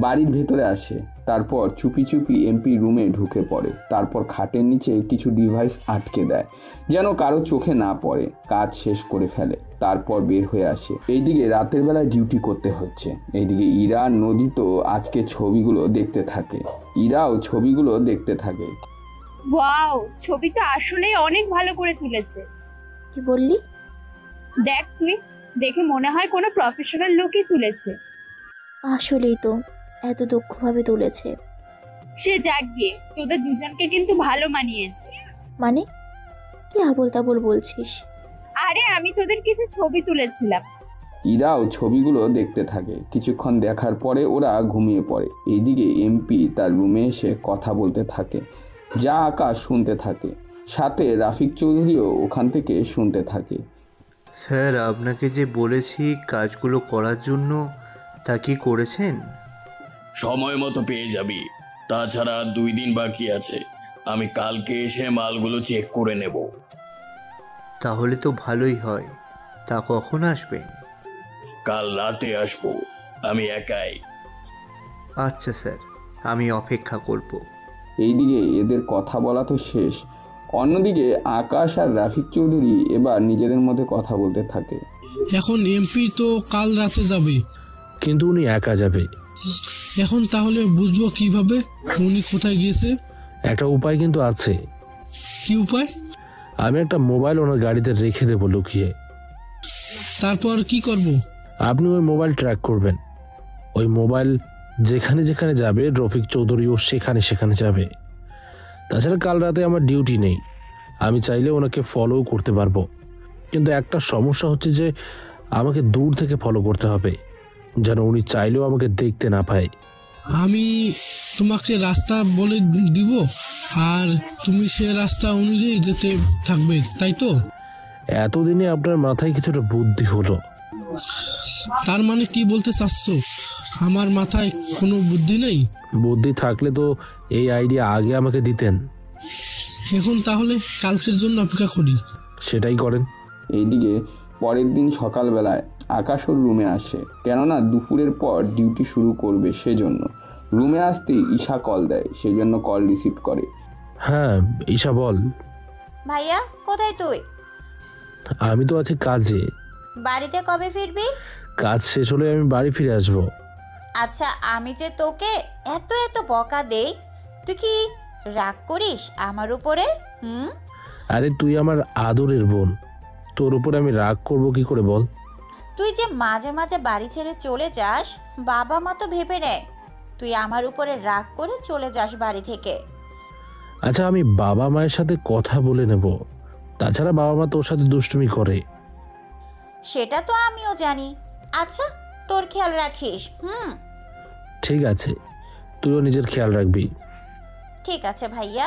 বাড়ির ভেতরে আসে। তারপর চুপি চুপি এমপি রুমে ঢুকে পড়ে। তারপর খাটের নিচে কিছু ডিভাইস আটকে দেয়, যেন কারো চোখে না পড়ে। কাজ শেষ করে ফেলে, তারপর বের হয়ে আসে। এইদিকে রাতের বেলায় ডিউটি করতে হচ্ছে। এইদিকে ইরা আর নদী তো আজকে ছবিগুলো দেখতে থাকে। ইরাও ছবিগুলো দেখতে থাকে। ওয়াও, ছবিটা আসলেই অনেক ভালো করে তুলেছে। কি বললি? দেখ তুই, দেখে মনে হয় কোনো প্রফেশনাল লোকই তুলেছে। আসলেই তো, এত দক্ষভাবে তুলেছে। সে যাক গিয়ে, তোদের দুজনকে কিন্তু ভালো মানিয়েছে। মানে কি আবোল তাবোল বলছিস? আরে আমি তোদের কিছু ছবি তুলেছিলাম। ইরাও ছবিগুলো দেখতে থাকে। কিছুক্ষণ দেখার পরে ওরা ঘুমিয়ে পড়ে। এইদিকে এমপি তার রুমে এসে কথা বলতে থাকে, যা আকাশ শুনতে থাকে। সাথে রাফিক চৌধুরীও ওখান থেকে শুনতে থাকে। স্যার আপনাকে যে বলেছি কাজগুলো করার জন্য, তা কি করেছেন? সময় মতো পেয়ে যাবি। তাছাড়া 2 দিন বাকি আছে, আমি কালকে এসে মালগুলো চেক করে নেব। তাহলে তো ভালোই হয়। তা কখন আসবেন? কাল রাতে আসবো, আমি একাই। আচ্ছা স্যার, আমি অপেক্ষা করব। এইদিকে এদের কথা বলা তো শেষ, অন্যদিকে আকাশ আর রাফিক চৌধুরী এবার নিজেদের মধ্যে কথা বলতে থাকে। এখন এমপি তো কাল রাতে যাবে, কিন্তু উনি একা যাবে। এখন তাহলে বুঝবো কিভাবে উনি কোথায় গিয়েছে? একটা উপায় কিন্তু আছে। কি উপায়? আমি একটা মোবাইল ওনার গাড়িতে রেখে দেবো লুকিয়ে। তারপর কি করব? আপনি ওই মোবাইল ট্র্যাক করবেন। ওই মোবাইল যেখানে যেখানে যাবে রফিক চৌধুরীও সেখানে সেখানে যাবে। তাছাড়া কাল রাতে আমার ডিউটি নেই, আমি চাইলে ওনাকে ফলো করতে পারবো। কিন্তু একটা সমস্যা হচ্ছে যে আমাকে দূর থেকে ফলো করতে হবে, যেন উনি চাইলেও আমাকে দেখতে না পায়। আমি তোমাকে রাস্তা বলে দিব আর তুমি সে রাস্তা অনুযায়ী যেতে থাকবে, তাই তো? এতদিনে আপনার মাথায় কিছুটা বুদ্ধি হলো। তার মানে কি বলতে চাচ্ছ? আমার মাথায় কোনো বুদ্ধি নেই? বুদ্ধি থাকলে তো এই আইডিয়া আগে আমাকে দিতেন। এখন তাহলে কালকের জন্য অপেক্ষা করি। সেটাই করেন। এইদিকে পরের দিন সকালবেলায় আকাশ ওর রুমে আসে, কেননা দুপুরের পর ডিউটি শুরু করবে সেজন্য। রুমে আসতেই ঈশা কল দেয়, সেই জন্য কল রিসিভ করে। হ্যাঁ ঈশা বল। ভাইয়া কোথায় তুই? আমি তো আছি কাজে। বাড়িতে কবে ফিরবি? কাজ শেষ হলে আমি বাড়ি ফিরে আসবো। আচ্ছা, আমি যে তোকে এত এত বকা দেই, তুই কি রাগ করিস আমার উপরে? আরে তুই আমার আদরের বোন, তোর উপরে আমি রাগ করব কি করে বল? তুই যে মাঝে মাঝে বাড়ি ছেড়ে চলে যাস, বাবা মা তো ভেবে নেয় তুই আমার উপরে রাগ করে চলে যাস বাড়ি থেকে। আচ্ছা আমি বাবা মায়ের সাথে কথা বলে নেব, তাছাড়া বাবা মা তোর সাথে দুষ্টুমি করে। সেটা তো আমিও জানি। আচ্ছা তোর খেয়াল রাখিস। ঠিক আছে, তুইও নিজের খেয়াল রাখবি। ঠিক আছে ভাইয়া।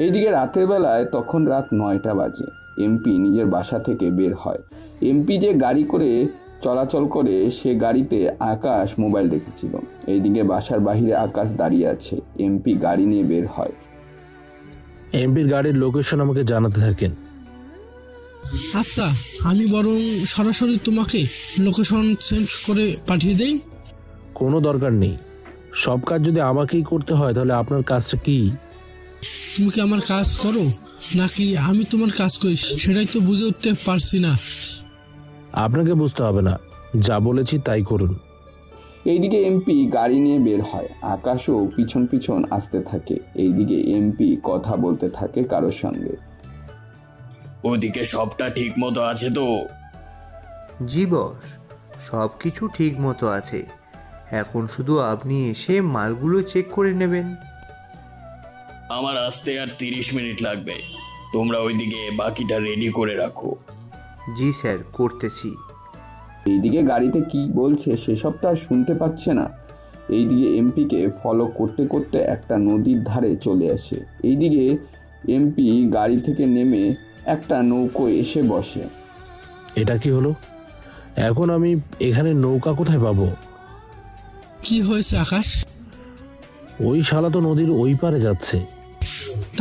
এইদিকে রাতের বেলায় তখন রাত 9টা বাজে। এমপি নিজের বাসা থেকে বের হয়। এমপি যে গাড়ি করে চলাচল করে সে গাড়িতে আকাশ মোবাইল রেখেছিল। এইদিকে বাসার বাহিরে আকাশ দাঁড়িয়ে আছে। এমপি গাড়ি নিয়ে বের হয়। এমপির গাড়ির লোকেশন আমাকে জানাতে থাকেন। আচ্ছা, আমি বরং সরাসরি তোমাকে লোকেশন সেন্ড করে পাঠিয়ে দেই। কোনো দরকার নেই, সব কাজ যদি আমাকেই করতে হয় তাহলে আপনার কাজটা কি? তুমি কি আমার কাজ করো নাকি আমি তোমার কাজ করি সেটাই তো বুঝে উঠতে পারছি না। আপনাকে বুঝতে হবে না, যা বলেছি তাই করুন। এইদিকে এমপি গাড়ি নিয়ে বের হয়। আকাশও পিছন পিছন আসতে থাকে। এইদিকে এমপি কথা বলতে থাকে কারোর সঙ্গে। ওদিকে সবটা ঠিক মতো আছে তো? জি বস, সব কিছু ঠিক মতো আছে। এখন শুধু আপনি এসে মালগুলো চেক করে নেবেন। আমার আসতে আর 30 মিনিট লাগবে, তোমরা ওইদিকে বাকিটা রেডি করে রাখো। জি স্যার, করতেছি। এইদিকে গাড়িতে কি বলছে সেসব তো আর শুনতে পাচ্ছে না। এইদিকে এমপিকে ফলো করতে করতে একটা নদীর ধারে চলে আসে। এইদিকে এমপি গাড়ি থেকে নেমে একটা নৌকো এসে বসে। এটা কি হলো? এখন আমি এখানে নৌকা কোথায় পাবো? কি হয়েছে আকাশ? ওই শালা তো নদীর ওই পারে যাচ্ছে।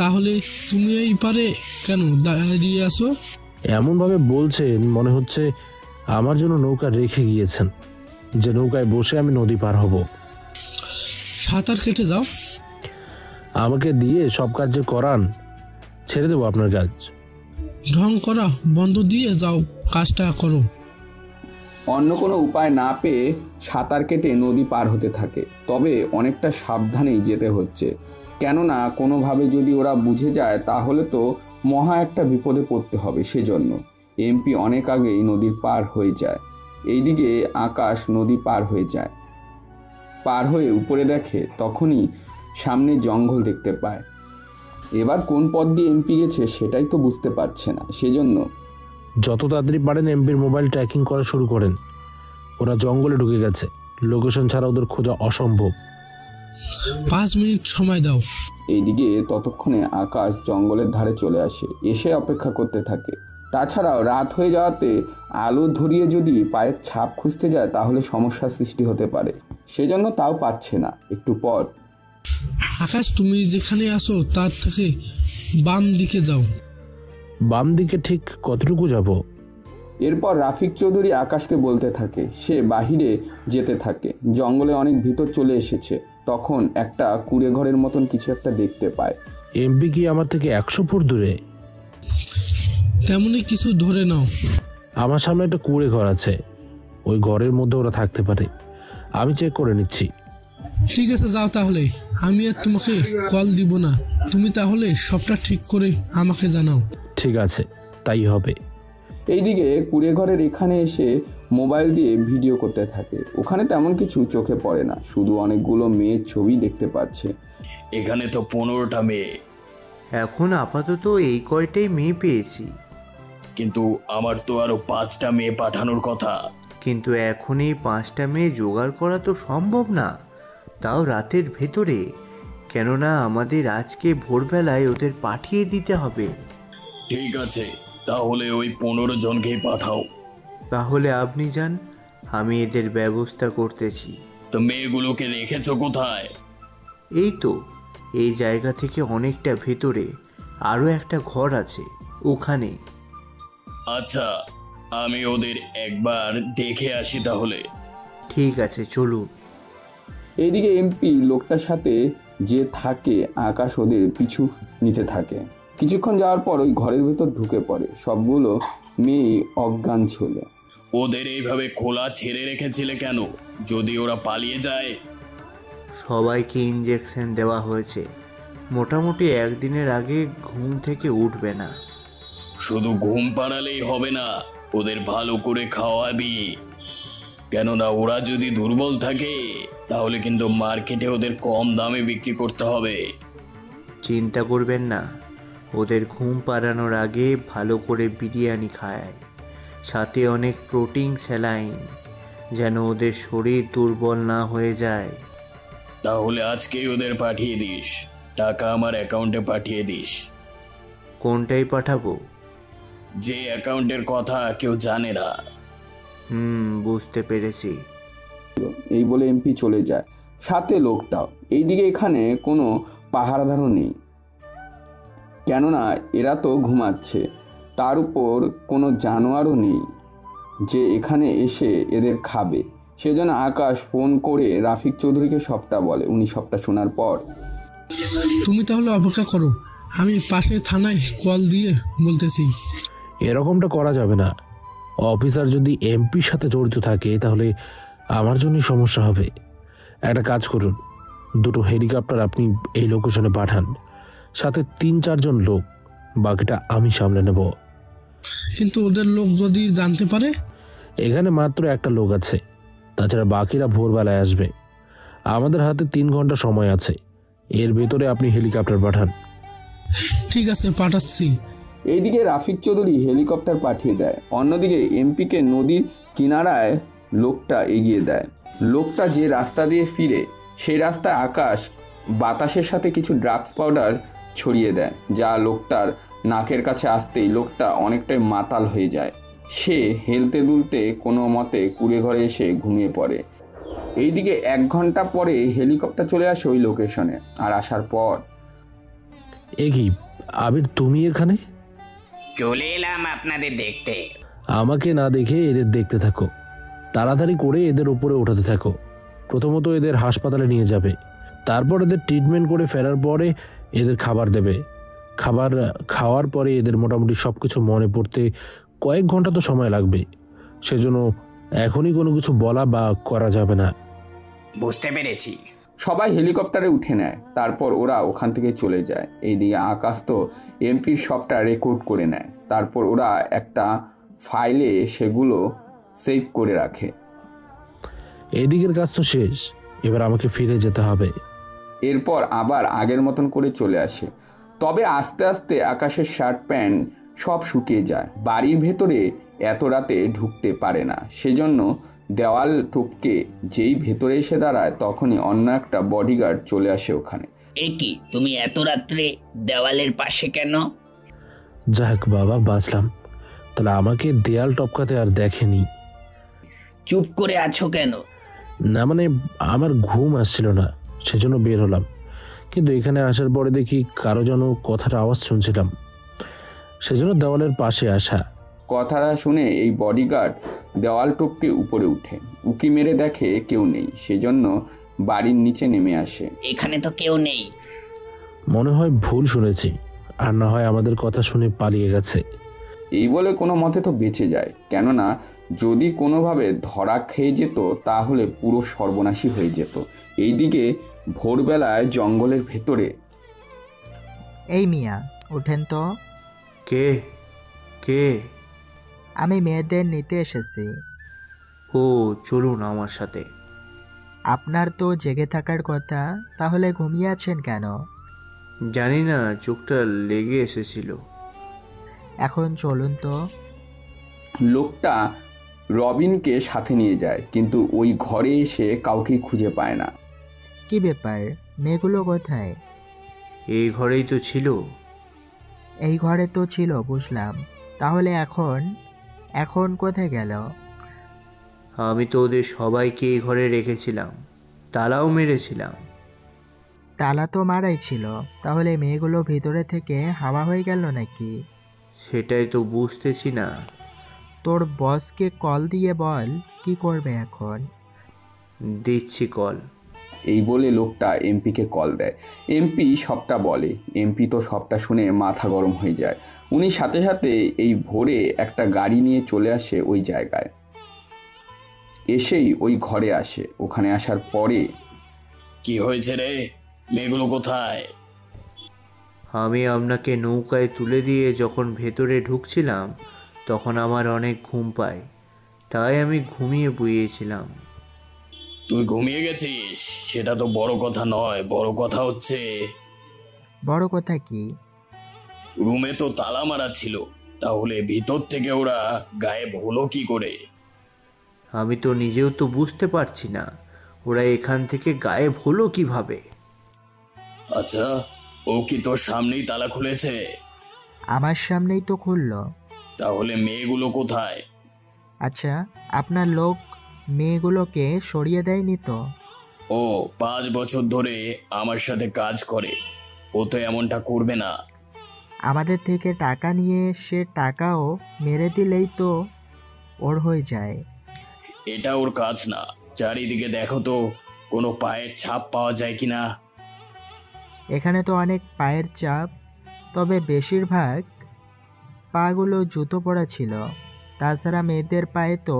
তাহলে তুমি এই পারে কেন দাঁড়িয়ে আছো? এমন ভাবে বলছেন মনে হচ্ছে আমার জন্য নৌকা রেখে গিয়েছেন, যে নৌকায় বসে আমি নদী পার হব। সাঁতার কেটে যাও। আমাকে দিয়ে সব কাজ যে করান, ছেড়ে দেবো আপনার কাজ। ঢং করা বন্ধ দিয়ে যাও, কাজটা করো। অন্য কোনো উপায় না পেয়ে সাঁতার কেটে নদী পার হতে থাকে। তবে অনেকটা সাবধানেই যেতে হচ্ছে, কেননা কোনোভাবে যদি ওরা বুঝে যায় তাহলে তো মহা একটা বিপদে পড়তে হবে। সেজন্য এমপি অনেক আগেই নদীর পার হয়ে যায়। এইদিকে আকাশ নদী পার হয়ে যায়। পার হয়ে উপরে দেখে, তখনই সামনে জঙ্গল দেখতে পায়। এবার কোন পথ দিয়ে এমপি গেছে সেটাই তো বুঝতে পারছে না। সেজন্য যত তাড়াতাড়ি পারেন এমপির মোবাইল ট্র্যাকিং করা শুরু করেন। ওরা জঙ্গলে ঢুকে গেছে, লোকেশন ছাড়া ওদের খোঁজা অসম্ভব। 5 মিনিট সময় দাও। এইদিকে ততক্ষণে আকাশ জঙ্গলের ধারে চলে আসে, এসে অপেক্ষা করতে থাকে। তাছাড়াও রাত হয়ে যাওয়াতে আলো ধরিয়ে যদি পায়ের ছাপ খুঁজতে যায় তাহলে সমস্যার সৃষ্টি হতে পারে, সেজন্য তাও পাচ্ছে না। একটু পর, আকাশ তুমি যেখানে আসো তার থেকে বাম দিকে যাও। বাম দিকে ঠিক কতটুকু যাব? এরপর রাফিক চৌধুরী আকাশকে বলতে থাকে। সে বাহিরে যেতে থাকে। জঙ্গলে অনেক ভিতর চলে এসেছে। তখন একটা কুঁড়ে ঘরের মতন কিছু একটা দেখতে পায়। এমপি কি আমার থেকে 100 ফুট দূরে? তেমনি কিছু ধরে নাও। আমার সামনে একটা কুঁড়ে ঘর আছে, ওই ঘরের মধ্যে ওরা থাকতে পারে। আমি চেক করে নিচ্ছি। ঠিক আছে, যাও তাহলে। আমি আর তোমাকে কল দিব না, তুমি তাহলে সবটা ঠিক করে আমাকে জানাও। ঠিক আছে, তাই হবে। এইদিকে কুঁড়ে ঘরের এখানে এসে মোবাইল দিয়ে ভিডিও করতে থাকে। ওখানে তেমন কিছু চোখে পড়ে না, শুধু অনেকগুলো মেয়ের ছবি দেখতে পাচ্ছে। এখানে তো 15টা মেয়ে। এখন আপাতত এই কয়টাই মেয়ে পেয়েছি, কিন্তু আমার তো আরো 5টা মেয়ে পাঠানোর কথা। কিন্তু এখন এই 5টা মেয়ে জোগাড় করা তো সম্ভব না, তাও রাতের ভেতরে। কেননা আমাদের আজকে ভোরবেলায় ওদের পাঠিয়ে দিতে হবে। ঠিক আছে, তাহলে ওই 15 জনকেই পাঠাও। তাহলে আপনি যান, আমি এদের ব্যবস্থা করতেছি। তো মেয়েগুলোকে রেখেছো কোথায়? এই তো এই জায়গা থেকে অনেকটা ভেতরে আরও একটা ঘর আছে, ওখানে। আচ্ছা, আমি ওদের একবার দেখে আসি তাহলে। ঠিক আছে, চলুন। এইদিকে এমপি লোকটার সাথে যে থাকে, আকাশ ওদের পিছু নিতে থাকে। কিছুক্ষণ যাওয়ার পর ওই ঘরের ভেতর ঢুকে পড়ে। সবগুলো মেয়ে অজ্ঞান ছিল। ওদের এইভাবে খোলা ছেড়ে রেখেছিলে কেন? যদি ওরা পালিয়ে যায়? সবাইকে ইঞ্জেকশন দেওয়া হয়েছে, মোটামুটি একদিনের আগে ঘুম থেকে উঠবে না। শুধু ঘুম পাড়ালেই হবে না, ওদের ভালো করে খাওয়াবি। কেননা ওরা যদি দুর্বল থাকে তাহলে কিন্তু মার্কেটে ওদের কম দামে বিক্রি করতে হবে। চিন্তা করবেন না, ওদের ঘুম পাড়ানোর আগে ভালো করে বিরিয়ানি খায়, সাথে অনেক প্রোটিন স্যালাইন, যেন ওদের শরীর দুর্বল না হয়ে যায়। তাহলে আজকেই ওদের পাঠিয়ে দিস, টাকা আমার অ্যাকাউন্টে পাঠিয়ে দিস। কোনটাই পাঠাবো? যে অ্যাকাউন্টের কথা কেউ জানে না। বুঝতে পেরেছি। এই বলে এমপি চলে যায়, সাথে লোকটাও। এইদিকে এখানে কোনো পাহারাদারও নেই, কেননা এরা তো ঘুমাচ্ছে। তার উপর কোনো জানোয়ারও নেই যে এখানে এসে এদের খাবে। সেজন্য আকাশ ফোন করে রাফিক চৌধুরীকে সবটা বলে। উনি সবটা শোনার পর, তুমি তাহলে অপেক্ষা করো, আমি পাশে থানায় কল দিয়ে বলতেছি। এরকমটা করা যাবে না। অফিসার যদি এমপির সাথে জড়িত থাকে তাহলে আমার জন্যই সমস্যা হবে। একটা কাজ করুন, 2টো হেলিকপ্টার আপনি এই লোকেশনে পাঠান, সাথে 3-4 জন লোক, বাকিটা আমি সামলে নেব। কিন্তু ওদের লোক যদি জানতে পারে? এখানে মাত্র একটা লোক আছে, তাছাড়া বাকিরা ভোরবেলায় আসবে। আমাদের হাতে 3 ঘন্টা সময় আছে, এর ভেতরে আপনি হেলিকপ্টার পাঠান। ঠিক আছে, পাঠাচ্ছি। এইদিকে রাফিক চৌধুরী হেলিকপ্টার পাঠিয়ে দেয়। অন্যদিকে এমপিকে নদীর কিনারায় লোকটা এগিয়ে দেয়। লোকটা যে রাস্তা দিয়ে ফিরে সেই রাস্তায় আকাশ বাতাসের সাথে কিছু ড্রাগস পাউডার ছড়িয়ে দেয়, যা লোকটার নাকের কাছে আসতেই লোকটা অনেকটাই মাতাল হয়ে যায়। সে হেলতে দুলতে কোনো মতে কুঁড়ে ঘরে এসে ঘুমিয়ে পড়ে। এইদিকে 1 ঘন্টা পরে হেলিকপ্টার চলে আসে ওই লোকেশনে। আর আসার পর, এ কি আবির, তুমি এখানে? চলে এলাম আপনাদের দেখতে। আমাকে না দেখে এদের দেখতে থাকো, তাড়াতাড়ি করে এদের উপরে ওঠাতে থাকো। প্রথমত এদের হাসপাতালে নিয়ে যাবে, তারপর এদের ট্রিটমেন্ট করে ফেরার পরে এদের খাবার দেবে। খাবার খাওয়ার পরে এদের মোটামুটি সব কিছু মনে পড়তে কয়েক ঘন্টা তো সময় লাগবে, সেজন্য এখনই কোনো কিছু বলা বা করা যাবে না। বুঝতে পেরেছি। সবাই হেলিকপ্টারে উঠে নেয়। তারপর ওরা ওখান থেকে চলে যায়। এইদিকে আকাশ তো এমপির সবটা রেকর্ড করে নেয়। তারপর ওরা একটা ফাইলে সেগুলো সেভ করে রাখে। এদিকের কাজ তো শেষ, এবার আমাকে ফিরে যেতে হবে। এরপর আবার আগের মতন করে চলে আসে। তবে আস্তে আস্তে আকাশের শার্ট প্যান্ট সব শুকিয়ে যায়। বাড়ির ভেতরে এত রাতে ঢুকতে পারে না, সেজন্য দেওয়াল টপকে যেই ভেতরে এসে দাঁড়ায় তখনই অন্য একটা বডিগার্ড চলে আসে ওখানে। এ কি, তুমি এত রাত্রে দেওয়ালের পাশে কেন? যাক বাবা, বাঁচলাম। তাহলে আমাকে দেয়াল টপকাতে আর দেখেনি। চুপ করে আছো কেন? না মানে আমার ঘুম আসছিল না, সেজন্য বের হলাম। কিন্তু এখানে আসার পরে দেখি কারো যেন কথার আওয়াজ শুনছিলাম, সেজন্য দেওয়ালের পাশে আসা। কথাটা শুনে এই বডিগার্ড দেওয়াল টপকে উপরে উঠে উকি মেরে দেখে কেউ নেই, সেজন্য বাড়ির নিচে নেমে আসে। এখানে তো কেউ নেই। মনে হয় ভুল শুনেছি, আর না হয় আমাদের কথা শুনে পালিয়ে গেছে। এই বলে কোনো মতে তো বেঁচে যায়, কেননা যদি কোনোভাবে ধরা খেয়ে যেত তাহলে পুরো সর্বনাশী হয়ে যেত। এইদিকে ভোরবেলায় জঙ্গলের ভেতরে। এই মিয়া, ওঠেন তো। কে কে? আমি মেয়েদের নিতে এসেছি। ও, চলুন আমার সাথে। আপনার তো জেগে থাকার কথা, তাহলে ঘুমিয়ে আছেন কেন? জানি না, চোখটা লেগে এসেছিল। এখন চলুন তো। লোকটা রবিনকে সাথে নিয়ে যায়, কিন্তু ওই ঘরে এসে কাউকেই খুঁজে পায় না। কি ব্যাপার, মেয়েগুলো কোথায়? এই ঘরেই তো ছিল। এই ঘরে তো ছিল, বুঝলাম। তাহলে এখন এখন কোথায় গেল? আমি তো ওদের সবাইকে এই ঘরে রেখেছিলাম, তালাও মেরেছিলাম। তালা তো মারাই ছিল, তাহলে মেয়েগুলো ভিতরে থেকে হাওয়া হয়ে গেল নাকি? সেটাই তো বুঝতেছি না। তোর বসকে কল দিয়ে বল কি করবে এখন। দিচ্ছি কল। এই বলে লোকটা এমপিকে কল দেয়। এমপি সবটা বলে। এমপি তো সবটা শুনে মাথা গরম হয়ে যায়। উনি সাথে সাথে এই ভোরে একটা গাড়ি নিয়ে চলে আসে ওই জায়গায়। এসেই ওই ঘরে আসে। ওখানে আসার পরে, কি হয়েছে রে? মেয়েগুলো কোথায়? আমি আপনাকে নৌকায় তুলে দিয়ে যখন ভেতরে ঢুকছিলাম তখন আমার অনেক ঘুম পায়, তাই আমি ঘুমিয়ে বুয়েছিলাম। তুই ঘুমিয়ে গেছিস সেটা তো বড় কথা নয়, বড় কথা হচ্ছে। বড় কথা কি? রুমে তো তালা মারা ছিল, তাহলে ভিতর থেকে ওরা গায়েব হলো কি করে? আমি তো নিজেও তো বুঝতে পারছি না ওরা এখান থেকে গায়েব হলো কিভাবে। আচ্ছা, ও কি তোর সামনেই তালা খুলেছে? আমার সামনেই তো খুললো। তাহলে মেয়েগুলো কোথায়? আচ্ছা, আপনার লোক মেয়েগুলোকে সরিয়ে দেয়নি তো? ও 5 বছর ধরে আমার সাথে কাজ করে, ও তো এমনটা করবে না। আমাদের থেকে টাকা নিয়ে সে টাকাও মেরে দিলেই তো ওর হয়ে যায়। এটা ওর কাজ না। চারিদিকে দেখো তো কোনো পায়ের ছাপ পাওয়া যায় কিনা। এখানে তো অনেক পায়ের চাপ, তবে বেশিরভাগ পাগুলো জুতো পরা ছিল। তাছাড়া মেয়েদের পায়ে তো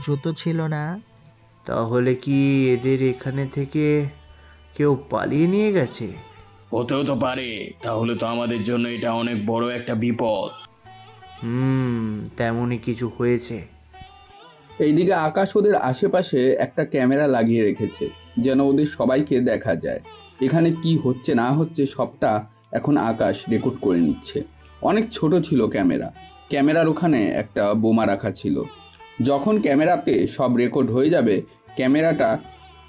জুতো ছিল না। তাহলে কি এদের এখানে থেকে কেউ পালিয়ে নিয়ে গেছে? হতেও তো পারে, তাহলে তো আমাদের জন্য এটা অনেক বড় একটা বিপদ। তেমনই কিছু হয়েছে। এইদিকে আকাশ ওদের আশেপাশে একটা ক্যামেরা লাগিয়ে রেখেছে, যেন ওদের সবাইকে দেখা যায়। এখানে কি হচ্ছে না হচ্ছে সবটা এখন আকাশ রেকর্ড করে নিচ্ছে। অনেক ছোট ছিল ক্যামেরার ওখানে একটা বোমা রাখা ছিল। যখন ক্যামেরাতে সব রেকর্ড হয়ে যাবে, ক্যামেরাটা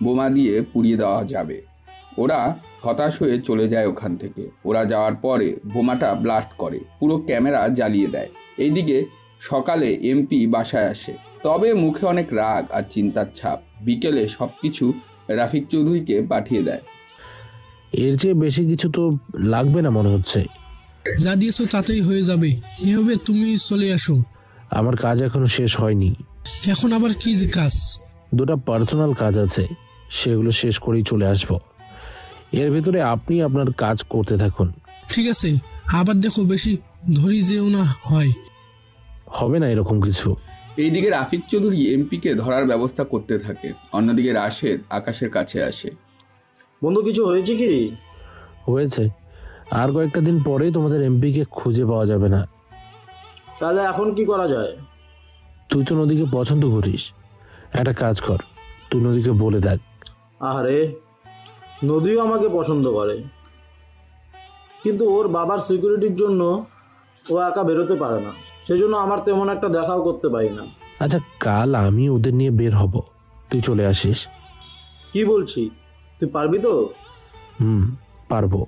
বোমা দিয়ে পুড়িয়ে দেওয়া যাবে। ওরা হতাশ হয়ে চলে যায় ওখান থেকে। ওরা যাওয়ার পরে বোমাটা ব্লাস্ট করে পুরো ক্যামেরা জ্বালিয়ে দেয়। এইদিকে সকালে এমপি বাসায় আসে, তবে মুখে অনেক রাগ আর চিন্তার ছাপ। বিকেলে সব কিছু রাফিক চৌধুরীকে পাঠিয়ে দেয়। এর চেয়ে বেশি কিছু তো লাগবে না মনে হচ্ছে। যা দিয়েছো তাতেই হয়ে যাবে, এভাবে তুমি চলে আসো। আমার কাজ এখনো শেষ হয়নি। এখন আবার কি কাজ? 2টা পার্সোনাল কাজ আছে, সেগুলো শেষ করেই চলে আসব। এর ভিতরে আপনি আপনার কাজ করতে থাকুন। ঠিক আছে, আবার দেখো বেশি ধরি যেও না হয়। হবে না এরকম কিছু। এইদিকে রাফিক চৌধুরী এমপিকে ধরার ব্যবস্থা করতে থাকে। অন্যদিকে রাশেদ আকাশের কাছে আসে। বন্ধু, কিছু হয়েছে কি? হয়েছে, আর কয়েকটা দিন পরেই তোমাদের এমপিকে খুঁজে পাওয়া যাবে না। তাহলে এখন কি করা যায়? তুই তো নদীকে পছন্দ করিস, একটা কাজ কর, তুই নদীকে বলে দেখ। আরে, নদীও আমাকে পছন্দ করে, কিন্তু ওর বাবার সিকিউরিটির জন্য ও একা বেরোতে পারে না। সেজন্য আমার তেমন একটা দেখাও করতে পারি না। আচ্ছা, কাল আমি ওদের নিয়ে বের হব, তুই চলে আসিস। কি বলছি, তুই পারবি তো? পারবো।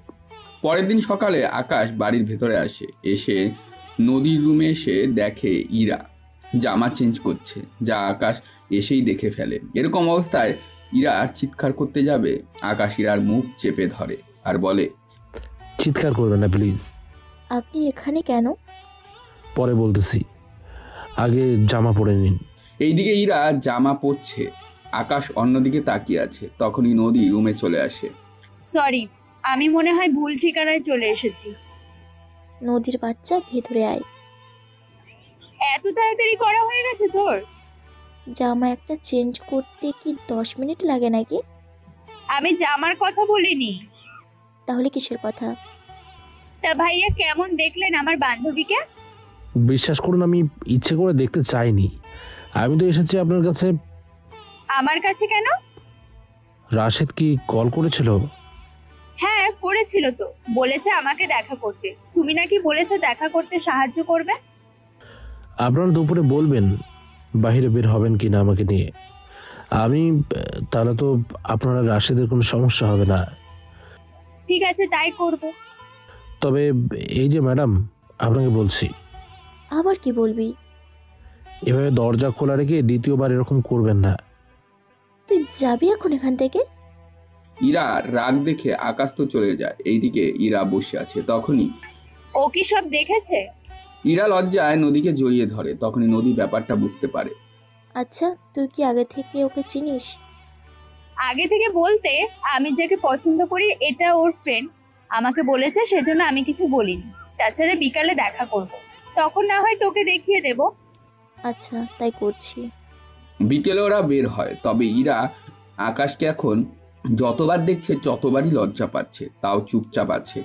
পরের দিন সকালে আকাশ বাড়ির ভেতরে আসে। এসে নদীর রুমে এসে দেখে ইরা জামা চেঞ্জ করছে, যা আকাশ এসেই দেখে ফেলে। এরকম অবস্থায় ইরা চিৎকার করতে যাবে, আকাশ ইরার মুখ চেপে ধরে আর বলে, চিৎকার করবে না প্লিজ। আপনি এখানে কেন? পরে বলতেছি, আগে জামা পরে নিন। এইদিকে ইরা জামা পরছে, আকাশ অন্যদিকে তাকিয়ে আছে। তখনই নদী রুমে চলে আসে। সরি, আমি মনে হয় ভুল ঠিকানায় চলে এসেছি। নদীর বাচ্চা ভেতরে আয়। এত তাড়াতাড়ি করা হয়ে গেছে তোর? জামা একটা চেঞ্জ করতে কি 10 মিনিট লাগে নাকি? আমি জামার কথা বলিনি। তাহলে কিসের কথা? তা ভাইয়া কেমন দেখলেন আমার বান্ধবীকে? বিশ্বাস করুন, আমি ইচ্ছে করে দেখতে চাইনি। আমি তো এসেছি আপনার কাছে। আমার কাছে কেন? রাশেদ কি কল করেছিল? হ্যাঁ করেছিল তো, বলেছে আমাকে দেখা করতে। তুমি নাকি বলেছো দেখা করতে সাহায্য করবে। আপনারা দুপুরে বলবেন বাইরে বের হবেন কিনা আমাকে নিয়ে। আমি তাহলে তো আপনারা রাশেদের কোনো সমস্যা হবে না। ঠিক আছে, তাই করব। তবে এই যে ম্যাডাম, আপনাকে বলছি। আবার কি বলবি? এভাবে দরজা খোলা রেখে দ্বিতীয়বার এরকম করবেন না। তুই যাবি এখন এখান থেকে? ইরা রাগ দেখে আকাশ তো চলে যায়। এইদিকে ইরা বসে আছে। তখনই ও কি সব দেখেছে? ইরা লজ্জায় নদীকে জড়িয়ে ধরে। তখনই নদী ব্যাপারটা বুঝতে পারে। আচ্ছা, তুই কি আগে থেকে ওকে চিনিস? আগে থেকে বলতে, আমি যাকে পছন্দ করি এটা ওর ফ্রেন্ড, আমাকে বলেছে, সেজন্য আমি কিছু বলিনি। তাছাড়া বিকালে দেখা করব, তখন না হয় তোকে দেখিয়ে দেব। আচ্ছা, তাই করছি। বিকেলে ওরা বের হয়। তবে ইরা আকাশকে এখন যতবার দেখছে ততবারই লজ্জা পাচ্ছে, তাও চুপচাপ আছে।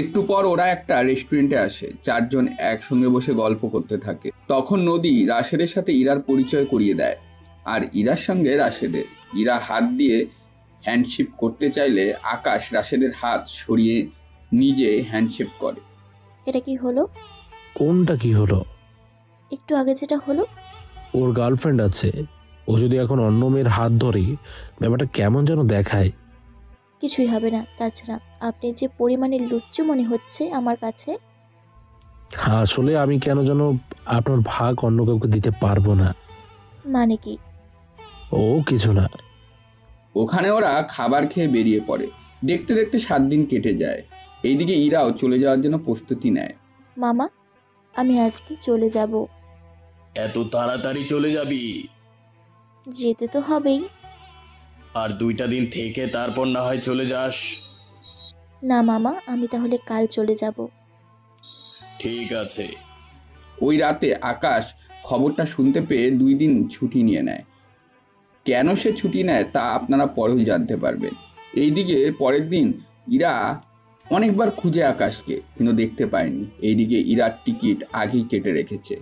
একটু পর ওরা একটা রেস্টুরেন্টে আসে। চারজন একসঙ্গে বসে গল্প করতে থাকে। তখন নদী রাশেদের সাথে ইরার পরিচয় করিয়ে দেয়, আর ইরার সঙ্গে রাশেদের। ইরা হাত দিয়ে হ্যান্ডশেক করতে চাইলে আকাশ রাশেদের হাত সরিয়ে নিজে হ্যান্ডশেক করে। এটা কি হলো? কোনটা কি হলো? একটু আগে যেটা হলো। ওর গার্লফ্রেন্ড আছে, ও যদি এখন অন্য মেয়ের হাত ধরে, ব্যাপারটা কেমন যেন দেখায়। কিছুই হবে না। তাছাড়া আপনি যে পরিমাণে লুচ্চু মনে হচ্ছে আমার কাছে। আসলে আমি কেন যেন আপনার ভাগ অন্য কাউকে দিতে পারবো না। মানে কি? ও কিছু না। ওখানে ওরা খাবার খেয়ে বেরিয়ে পড়ে। দেখতে দেখতে 7 দিন কেটে যায়। এইদিকে ইরাও চলে যাওয়ার জন্য প্রস্তুতি নেয়। মামা, আমি আজকে চলে যাব। এত তাড়াতাড়ি চলে যাবি? যেতে তো হবেই। আর 2টা দিন থেকে তারপর না হয় চলে যাস। না মামা, আমি তাহলে কাল চলে যাব। ঠিক আছে। ওই রাতে আকাশ খবরটা শুনতে পেয়ে 2 দিন ছুটি নিয়ে নেয়। কেন সে ছুটি নেয় তা আপনারা পরেই জানতে পারবেন। এইদিকে পরের দিন ইরা অনেকবার খুঁজে আকাশকে, কিন্তু দেখতে পায়নি। এইদিকে ইরার টিকিট আগেই কেটে রেখেছে,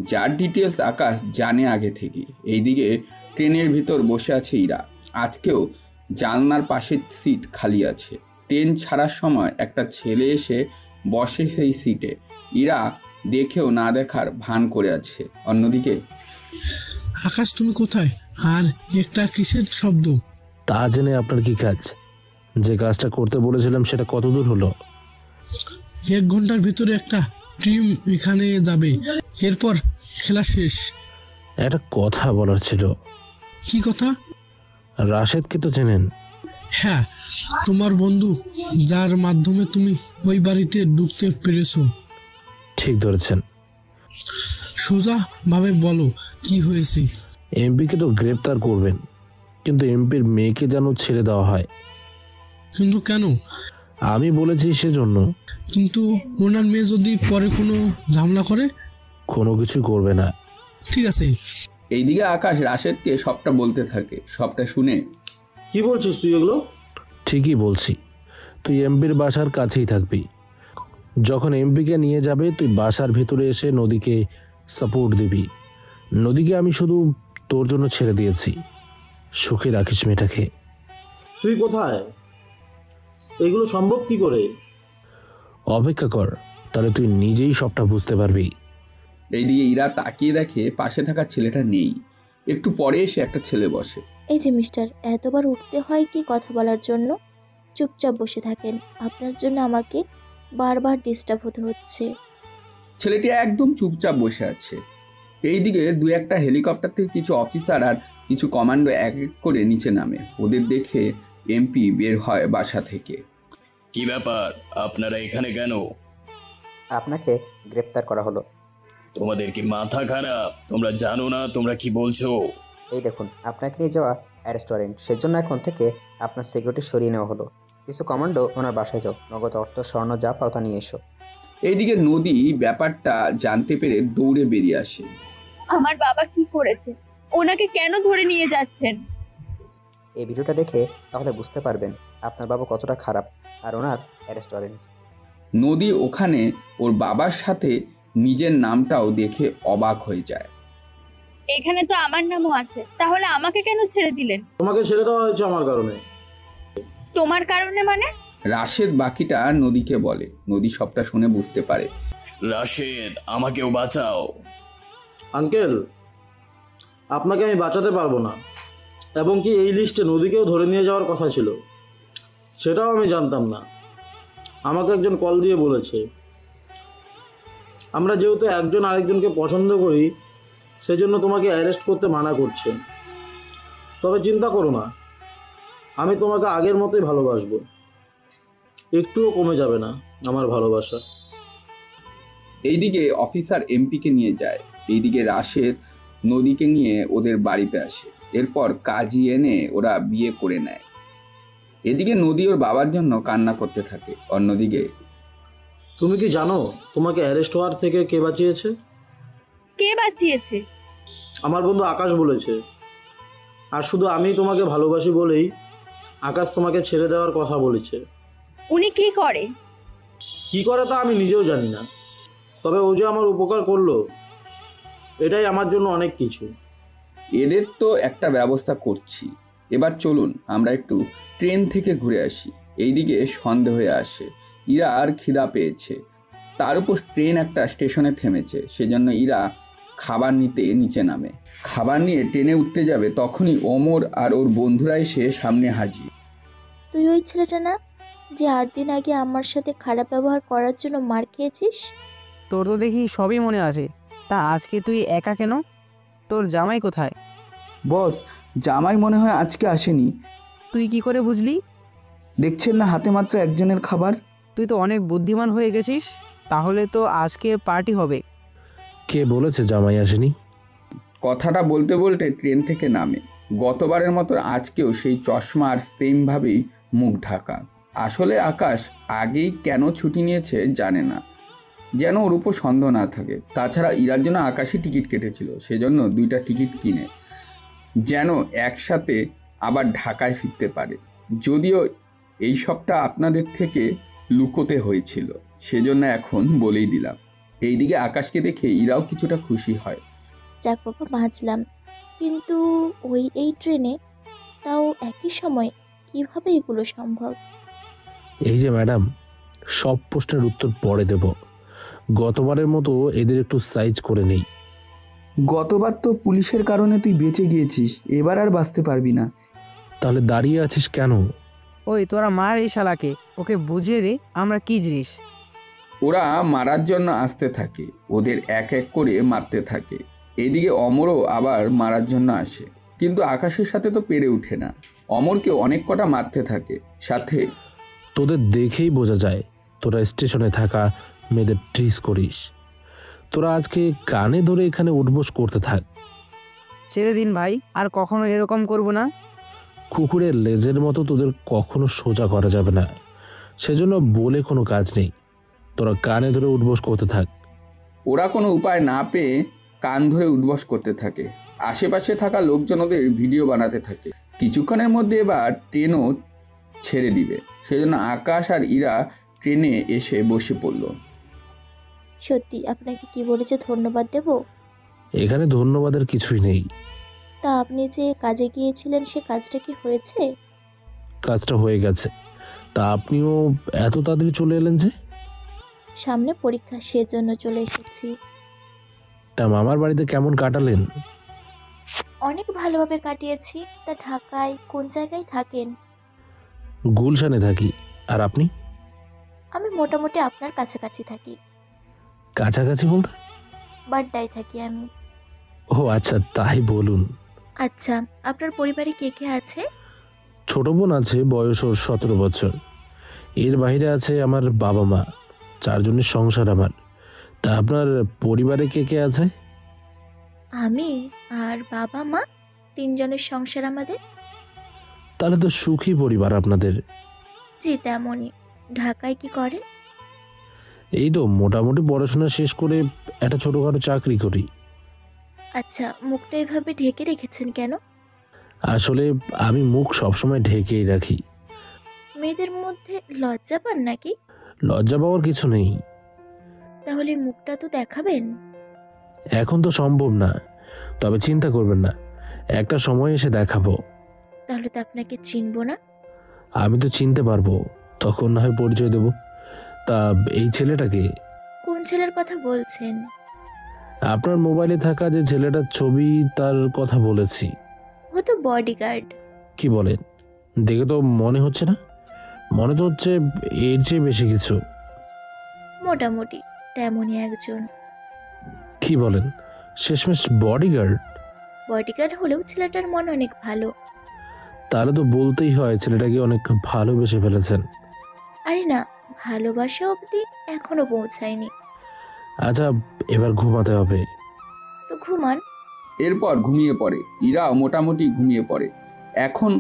যার ডিটেলস আকাশ জানে আগে থেকে। এইদিকে ট্রেনের ভিতর বসে আছে ইরা। আজকেও জানলার পাশের সিট খালি আছে। ট্রেন ছাড়ার সময় একটা ছেলে এসে বসে সেই সিটে। ইরা দেখেও না দেখার ভান করে আছে। অন্যদিকে, আকাশ তুমি কোথায়? আর একটা কিসের শব্দ? তা জেনে আপনার কি কাজ? যে কাজটা করতে বলেছিলাম সেটা কতদূর হলো? 1 ঘন্টার ভিতরে একটা টিম এখানে যাবে, এরপর খেলা শেষ। একটা কথা বলার ছিল। কি কথা? রাশেদকে তো চেনেন? হ্যাঁ, তোমার বন্ধু, যার মাধ্যমে তুমি ওই বাড়িতে ঢুকতে পেরেছো। ঠিক ধরেছেন। সোজা ভাবে বলো কি হয়েছে। এমপিকে তো গ্রেপ্তার করবেন, কিন্তু এমপির মেয়েকে যেন ছেড়ে দেওয়া হয়। কিন্তু কেন? আমি বলেছি সেজন্য। কিন্তু ওনার মেয়ে যদি পরে কোনো ঝামেলা করে? কোনো কিছু করবে না। ঠিক আছে। এইদিকে আকাশ রাশেদকে সবটা বলতে থাকে। সবটা শুনে, কি বলছিস তুই এগুলো? ঠিকই বলছি, তুই এমপির বাসার কাছেই থাকবি। যখন এমপিকে নিয়ে যাবে তুই বাসার ভিতরে এসে নদীকে সাপোর্ট দিবি। নদীকে আমি শুধু তোর জন্য ছেড়ে দিয়েছি, সুখে রাখিস মেয়েটাকে। তুই কোথায়? এগুলো সম্ভব কি করে? অপেক্ষা কর, তাহলে তুই নিজেই সবটা বুঝতে পারবি। এইদিকে ইরা তাকিয়ে দেখে পাশে থাকা ছেলেটা নেই। একটু পরে এসে একটা ছেলে বসে। এই যে মিস্টার, এতবার উঠতে হয় কি কথা বলার জন্য? চুপচাপ বসে থাকেন। আপনার জন্য আমাকে বারবার ডিস্টার্ব হতে হচ্ছে। ছেলেটি একদম চুপচাপ বসে আছে। এইদিকে দু একটা হেলিকপ্টার থেকে কিছু অফিসার আর কিছু কমান্ডো এক এক করে নিচে নামে। ওদের দেখে এমপি বের হয় বাসা থেকে। কি ব্যাপার, আপনারা এখানে কেন? আপনাকে গ্রেপ্তার করা হলো। তোমাদের কি মাথা খারাপ? তোমরা জানো না তোমরা কি বলছো? এই দেখুন, আপনাকে নিয়ে যাওয়া অ্যারেস্ট ওয়ারেন্ট, সেজন্য এখন থেকে আপনার সিকিউরিটি সরিয়ে নেওয়া হলো। কিছু কমান্ডো ওনার বাসায় যাও, নগদ অর্থ স্বর্ণ যা পাও তা নিয়ে এসো। এইদিকে নদী ব্যাপারটা জানতে পেরে দৌড়ে বেরিয়ে আসে। আমার বাবা কি করেছে? ওনাকে কেন ধরে নিয়ে যাচ্ছেন? এই ভিডিওটা দেখে তাহলে বুঝতে পারবেন আপনার বাবা কতটা খারাপ আর ওনার অ্যারেস্ট ওয়ারেন্ট। নদী ওখানে ওর বাবার সাথে নিজের নামটাও দেখে অবাক হয়ে যায়। এখানে তো আমার নামও আছে, তাহলে আমাকে কেন ছেড়ে দিলেন? তোমাকে ছেড়ে দেওয়া হয়েছে আমার কারণে। তোমার কারণে মানে? রাশেদ বাকিটা নদীকে বলে। নদী সবটা শুনে বুঝতে পারে। রাশেদ, আমাকেও বাঁচাও। আঙ্কেল, আপনাকে আমি বাঁচাতে পারবো না, এবং কি এই লিস্টে নদীকেও ধরে নিয়ে যাওয়ার কথা ছিল, সেটাও আমি জানতাম না। আমাকে একজন কল দিয়ে বলেছে আমরা যেহেতু একজন আরেকজনকে পছন্দ করি সেজন্য তোমাকে অ্যারেস্ট করতে মানা করছে। তবে চিন্তা করো না, আমি তোমাকে আগের মতোই ভালোবাসবো, একটুও কমে যাবে না আমার ভালোবাসা। এইদিকে অফিসার এমপিকে নিয়ে যায়। এইদিকে রাশেদ নদীকে নিয়ে ওদের বাড়িতে আসে। এরপর কাজী এনে ওরা বিয়ে করে নেয়। এদিকে নদী ওর বাবার জন্য কান্না করতে থাকে। অন্যদিকে, তুমি কি জানো তোমাকে অ্যারেস্ট হওয়ার থেকে কে বাঁচিয়েছে? কে বাঁচিয়েছে? আমার বন্ধু আকাশ বলেছে। আর শুধু আমি তোমাকে ভালোবাসি বলেই আকাশ তোমাকে ছেড়ে দেওয়ার কথা বলেছে। উনি কি করে? কি করে তা আমি নিজেও জানি না, তবে ও যে আমার উপকার করলো এটাই আমার জন্য অনেক কিছু। এদের তো একটা ব্যবস্থা করছি। এবার চলুন আমরা একটু ট্রেন থেকে ঘুরে আসি। এইদিকে সন্ধে হয়ে আসে। ইরা আর খিদা পেয়েছে, তার উপর ট্রেন একটা স্টেশনে থেমেছে, সেজন্য ইরা খাবার নিতে নিচে নামে। খাবার নিয়ে ট্রেনে উঠতে যাবে, তখনই ওমর আর ওর বন্ধুরা এসে সামনে হাজির। তুই ওই ছেলেটা না যে 8 দিন আগে আমার সাথে খারাপ ব্যবহার করার জন্য মার খেয়েছিস? তোর তো দেখি সবই মনে আছে। তা আজকে তুই একা কেন? তোর জামাই কোথায়? বস, জামাই মনে হয় আজকে আসেনি। তুই কি করে বুঝলি? দেখছেন না হাতে মাত্র একজনের খাবার। তুই তো অনেক বুদ্ধিমান হয়ে গেছিস। তাহলে তো আজকে পার্টি হবে। কে বলেছে জামাই আসেনি? কথাটা বলতে বলতে ট্রেন থেকে নামে। গতবারের মতো আজকেও সেই চশমা আর সেমভাবেই মুখ ঢাকা। আসলে আকাশ আগেই কেন ছুটি নিয়েছে জানে না, যেন ওর উপর সন্দেহ না থাকে। তাছাড়া ইরার জন্য আকাশই টিকিট কেটেছিল, সেজন্য 2টা টিকিট কিনে যেন একসাথে আবার ঢাকায় ফিরতে পারে। যদিও এই সবটা আপনাদের থেকে লুকোতে হয়েছিল, সেজন্য এখন বলেই দিলাম। এইদিকে আকাশকে দেখে ইরাও কিছুটা খুশি হয়। যাক বাবা, বাঁচলাম। কিন্তু এই ট্রেনে, তাও একই সময়, কিভাবে এগুলো সম্ভব? এই যে ম্যাডাম, সব প্রশ্নের উত্তর পরে দেব। গতবারের মতো এদের একটু সাইজ করে নেই। গতবার তো পুলিশের কারণে তুই বেঁচে গিয়েছিস, এবার আর বাঁচতে পারবি না। তাহলে দাঁড়িয়ে আছিস কেন? ওই তোরা মার এই শালাকে, ওকে বুঝিয়ে দে আমরা কি জিনিস। ওরা মারার জন্য আসতে থাকে, ওদের এক এক করে মারতে থাকে। এদিকে অমরও আবার মারার জন্য আসে, কিন্তু আকাশের সাথে তো পেরে ওঠে না। অমরকে অনেক কটা মারতে থাকে। সাথে তোদের দেখেই বোঝা যায় তোরা স্টেশনে থাকা মেয়েদের ট্রিস করিস। তোরা আজকে কানে ধরে এখানে উঠবোস করতে থাক। ছেড়ে দিন ভাই, আর কখনো এরকম করব না। কুকুরের লেজের মতো তোদের কখনো সোজা করা যাবে না, সেজন্য বলে কোনো কাজ নেই। তোরা কানে ধরে উঠবোস করতে থাক। ওরা কোনো উপায় না পেয়ে কান ধরে উঠবস করতে থাকে। আশেপাশে থাকা লোকজন ওদের ভিডিও বানাতে থাকে। কিছুক্ষণের মধ্যে এবার ট্রেনও ছেড়ে দিবে, সেজন্য আকাশ আর ইরা ট্রেনে এসে বসে পড়ল। সত্যি আপনাকে কি বলেছে ধন্যবাদ দেব? এখানে ধন্যবাদের কিছুই নেই। তা আপনি যে কাজে গিয়েছিলেন সে কাজটা কি হয়েছে? কাজটা হয়ে গেছে। তা আপনিও এত তাড়াতাড়ি চলে এলেন যে? সামনে পরীক্ষা, সেজন্য চলে এসেছি। তা মামার বাড়িতে কেমন কাটালেন? অনেক ভালোভাবে কাটিয়েছি। তা ঢাকায় কোন জায়গায় থাকেন? গুলশানে থাকি। আর আপনি? আমি মোটামুটি আপনার কাছাকাছি থাকি। কাছাকাছি বলতে? বাড্ডায় থাকি আমি। ও আচ্ছা, তাই বলুন। আচ্ছা, আপনার পরিবারে কে কে আছে? ছোট বোন আছে, বয়স ওর 17 বছর। এর বাইরে আছে আমার বাবা মা, 4 জনের সংসার আমার। তা আপনার পরিবারে কে কে আছে? আমি আর বাবা মা, 3 জনের সংসার আমাদের। তাহলে তো সুখী পরিবার আপনাদের। জি তেমনই। ঢাকায় কি করেন? এই তো মোটামুটি পড়াশোনা শেষ করে একটা ছোটখাটো চাকরি করি। আচ্ছা, মুখটা এভাবে ঢেকে রেখেছেন কেন? আসলে আমি মুখ সবসময় ঢেকেই রাখি। মেয়েদের মধ্যে লজ্জা পান নাকি? লজ্জা পাওয়ার কিছু নেই। তাহলে মুখটা তো দেখাবেন। এখন তো সম্ভব না, তবে চিন্তা করবেন না, একটা সময় এসে দেখাবো। তাহলে তো আপনাকে চিনবো না। আমি তো চিনতে পারবো, তখন না হয় পরিচয় দেব। তা এই ছেলেটাকে? কোন ছেলের কথা বলছেন? আপনার মোবাইলে থাকা যে ছেলেটার ছবি, তার কথা বলেছি। ও তো বডিগার্ড। কি বলেন? দেখে তো মনে হচ্ছে না। মনে তো হচ্ছে এর চেয়ে বেশি কিছু। মোটামুটি তেমনই একজন। কি বলেন? শেষমেশ বডিগার্ড? বডিগার্ড হলেও ছেলেটার মন অনেক ভালো। তাহলে তো বলতেই হয় ছেলেটাকে অনেক ভালোবেসে ফেলেছেন। আরে না, ভালোবাসা অবধি এখনো পৌঁছায়নি। আচ্ছা, এবার ঘুমাতে হবে। তো ঘুমান। এরপর ঘুমিয়ে পড়ে। ইরা মোটামুটি ঘুমিয়ে পড়ে। এখন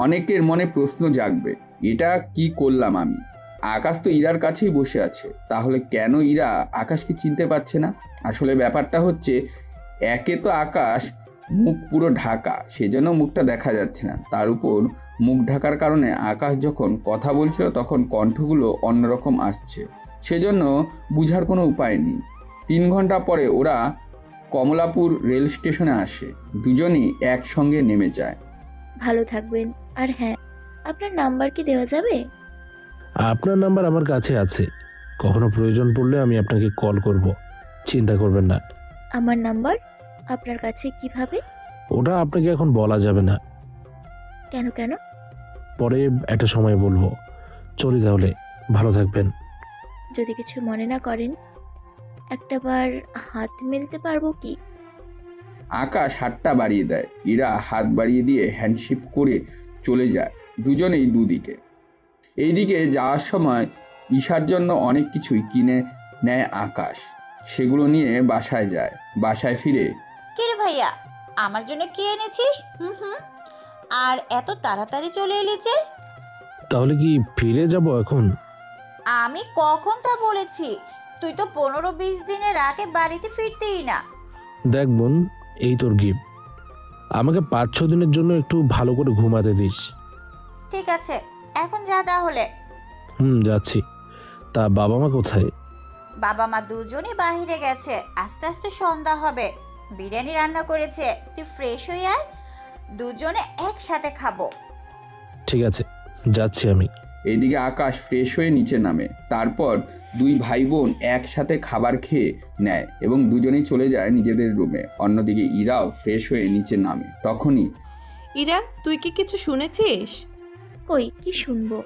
অনেকের মনে প্রশ্ন জাগবে, এটা কি করলাম আমি? আকাশ তো ইরার কাছেই বসে আছে, তাহলে কেন ইরা আকাশকে চিনতে পারছে না? আসলে ব্যাপারটা হচ্ছে, একে তো আকাশ মুখ পুরো ঢাকা, সেজন্য মুখটা দেখা যাচ্ছে না। তার উপর মুখ ঢাকার কারণে আকাশ যখন কথা বলছিল তখন কণ্ঠগুলো অন্যরকম আসছে, সেজন্য বুঝার কোনো উপায় নেই। 3 ঘন্টা পরে ওরা কমলাপুর রেল স্টেশনে আসে। দুজনই একসঙ্গে নেমে যায়। ভালো থাকবেন। আর হ্যাঁ, আপনার নাম্বার কি দেওয়া যাবে? আপনার নাম্বার আমার কাছে আছে, কখনো প্রয়োজন পড়লে আমি আপনাকে কল করব, চিন্তা করবেন না। আমার নাম্বার আপনার কাছে কিভাবে? ওটা আপনাকে এখন বলা যাবে না। কেন কেন? পরে একটা সময় বলবো। চলি তাহলে, ভালো থাকবেন। যদি কিছু মনে না করেন, একটাবার হাত মেলতে পারবো কি? আকাশ হাতটা বাড়িয়ে দেয়। ইরা হাত বাড়িয়ে দিয়ে হ্যান্ডশেক করে চলে যায়, দুজনেই দুদিকে। এইদিকে যাওয়ার সময় ঈশার জন্য অনেক কিছুই কিনে নেয় আকাশ। সেগুলো নিয়ে বাসায় যায়। বাসায় ফিরে, কি রে ভাইয়া, আমার জন্য কি এনেছিস? আর এত তাড়াতাড়ি চলে এলি যে? তাহলে কি ফিরে যাব এখন? আমি কখন তা বলেছি? তুই তো 15-20 দিনের আগে বাড়িতে ফিরতেই না। দেখ বোন, এই তোর গিফট। আমাকে 5-6 দিনের জন্য একটু ভালো করে ঘুমাতে দিস। ঠিক আছে, এখন যা তাহলে। যাচ্ছি। তা বাবা মা কোথায়? বাবা মা দুজনই বাহিরে গেছে, আস্তে আস্তে সন্ধ্যা হবে। বিরিয়ানি রান্না করেছে, তুই ফ্রেশ হয়ে আয়, দুজনে একসাথে খাবো। ঠিক আছে, যাচ্ছি আমি। এইদিকে আকাশ ফ্রেশ হয়ে নিচে নামে। তারপর 2 ভাই বোন একসাথে খাবার খেয়ে নেয় এবং দুজনেই চলে যায় নিজেদের রুমে। অন্যদিকে ইরাও ফ্রেশ হয়ে নিচে নামে। তখনই, ইরা, তুই কি কিছু শুনেছিস? কই, কি শুনবো?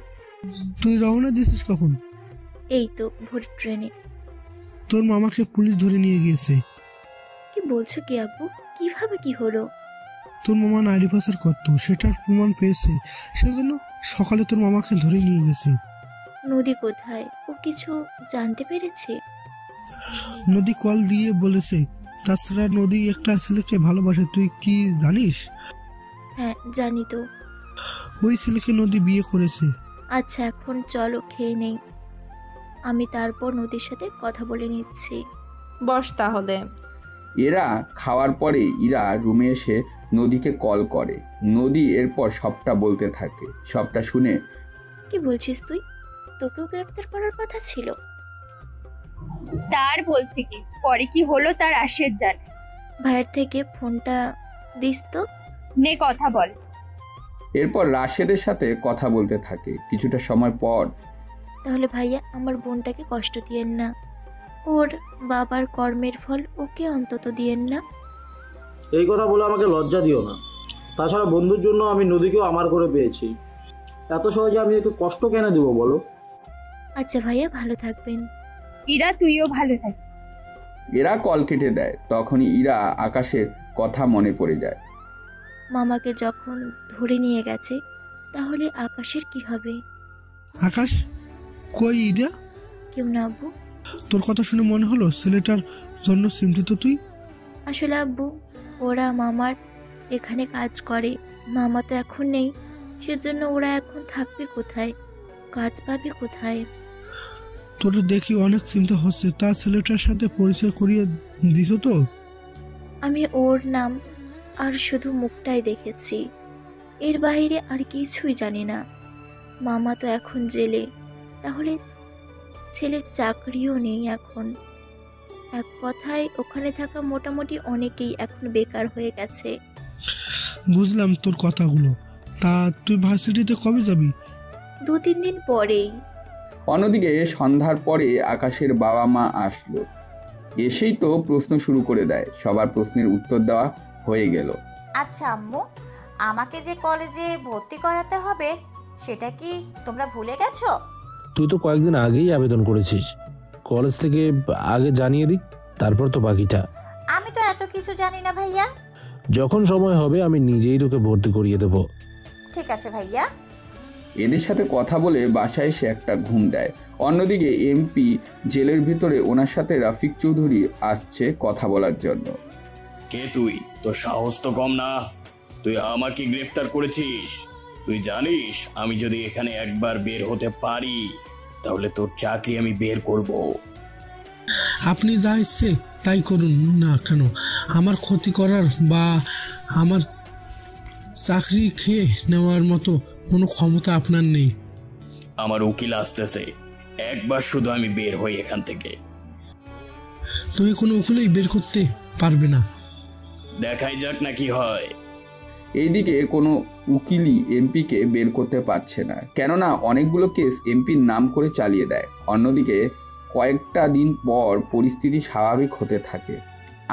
তুই রওনা দিছিস কখন? এই তো ভোর ট্রেনে। তোর মামাকে পুলিশ ধরে নিয়ে গিয়েছে। কি বলছো কি আব্বু? কিভাবে কি হলো? তোর মামা নারী পাচার করত, সেটার প্রমাণ পেয়েছে, সেজন্য সকালে তোর মামাকে ধরে নিয়ে গেছে। নদী কোথায়? ও কিছু জানতে পেরেছে? নদী কল দিয়ে বলেছে। তাছাড়া নদী একটা ছেলেকে ভালোবাসে, তুই কি জানিস? হ্যাঁ জানি তো। ওই ছেলেকে নদী বিয়ে করেছে। আচ্ছা, এখন চলো খেয়ে নেই, আমি তারপর নদীর সাথে কথা বলে নিচ্ছি। বস তাহলে। এরা খাওয়ার পরে ইরা রুমে এসে নদীকে কল করে। নদী এরপর সবটা বলতে থাকে। সবটা শুনে, কি বলছিস তুই? তোকেও গ্রেফতার করার কথা ছিল। তার বলছি কি, পরে কি হলো তার আশের জানে। ভাইয়ের থেকে ফোনটা দিস তো। নে কথা বল। এরপর রাশেদের সাথে কথা বলতে থাকে। কিছুটা সময় পর, তাহলে ভাইয়া আমার বোনটাকে কষ্ট দিয়েন না, ওর বাবার কর্মের ফল ওকে অন্তত দিয়েন না। এই কথা বলে আমাকে লজ্জা দিও না। তাছাড়া বন্ধুর জন্য আমি নদীকেও আমার করে পেয়েছি, এত সহজে আমি একটু কষ্ট কেন দেবো বলো? আচ্ছা ভাইয়া, ভালো থাকবেন। ইরা, তুইও ভালো থাকিস। এরা কল কেটে দেয়। তখনই ইরা আকাশের কথা মনে পড়ে যায়। মামাকে যখন ধরে নিয়ে গেছে তাহলে আকাশের কি হবে? আকাশ কই ইরা? কেউ না আব্বু। তোর কথা শুনে মনে হলো ছেলেটার জন্য চিন্তিত তুই। আসলে আব্বু, ওরা মামার এখানে কাজ করে, মামা তো এখন নেই, সেজন্য ওরা এখন থাকবে কোথায়, কাজ পাবে কোথায়? তোর দেখি অনেক চিন্তা হচ্ছে। তার ছেলেটার সাথে পরিচয় করিয়ে দিছ তো? আমি ওর নাম আর শুধু মুখটাই দেখেছি, এর বাইরে আর কিছুই জানি না। মামা তো এখন জেলে, তাহলে ছেলের চাকরিও নেই এখন। এক কথায় ওখানে থাকা মোটামুটি অনেকেই এখন বেকার হয়ে গেছে। বুঝলাম তোর কথাগুলো। তা তুই ভার্সিটিতে কবে যাবি? 2-3 দিন পরেই। অন্যদিকে সন্ধ্যার পরে আকাশের বাবা মা আসলো। এসেই তো প্রশ্ন শুরু করে দেয়। সবার প্রশ্নের উত্তর দেওয়া হয়ে গেল। আচ্ছা আম্মু, আমাকে যে কলেজে ভর্তি করাতে হবে সেটা কি তোমরা ভুলে গেছো? তুই তো কয়েকদিন আগেই আবেদন করেছিস, কলেজ থেকে আগে জানিয়ে দিই, তারপর তো বাকিটা। আমি তো এত কিছু জানি না ভাইয়া। যখন সময় হবে আমি নিজেই তোকে ভর্তি করিয়ে দেব। ঠিক আছে ভাইয়া। এদের সাথে কথা বলে বাসায় এসে একটা ঘুম দেয়। অন্যদিকে এমপি জেলের ভিতরে ওনার সাথে রাফিক চৌধুরী আসছে কথা বলার জন্য। কে তুই? তোর সাহস তো কম না, তুই আমাকে গ্রেফতার করেছিস। তুই জানিস আমি যদি এখানে একবার বের হতে পারি তাহলে তোর চাকরি আমি বের করব। আপনি যা ইচ্ছে তাই করুন না কেন, আমার ক্ষতি করার বা আমার চাকরি খেয়ে নেওয়ার মতো কোনো ক্ষমতা আপনার নেই। আমার উকিল আসতেছে, একবার শুধু আমি বের হই এখান থেকে। তুমি কোনো উকিলই বের করতে পারবে না। দেখাই যাক না কি হয়। এইদিকে কোনো উকিলই এমপিকে বের করতে পারছে না, কেননা অনেকগুলো কেস এমপির নাম করে চালিয়ে দেয়। অন্যদিকে কয়েকটা দিন পর পরিস্থিতি স্বাভাবিক হতে থাকে।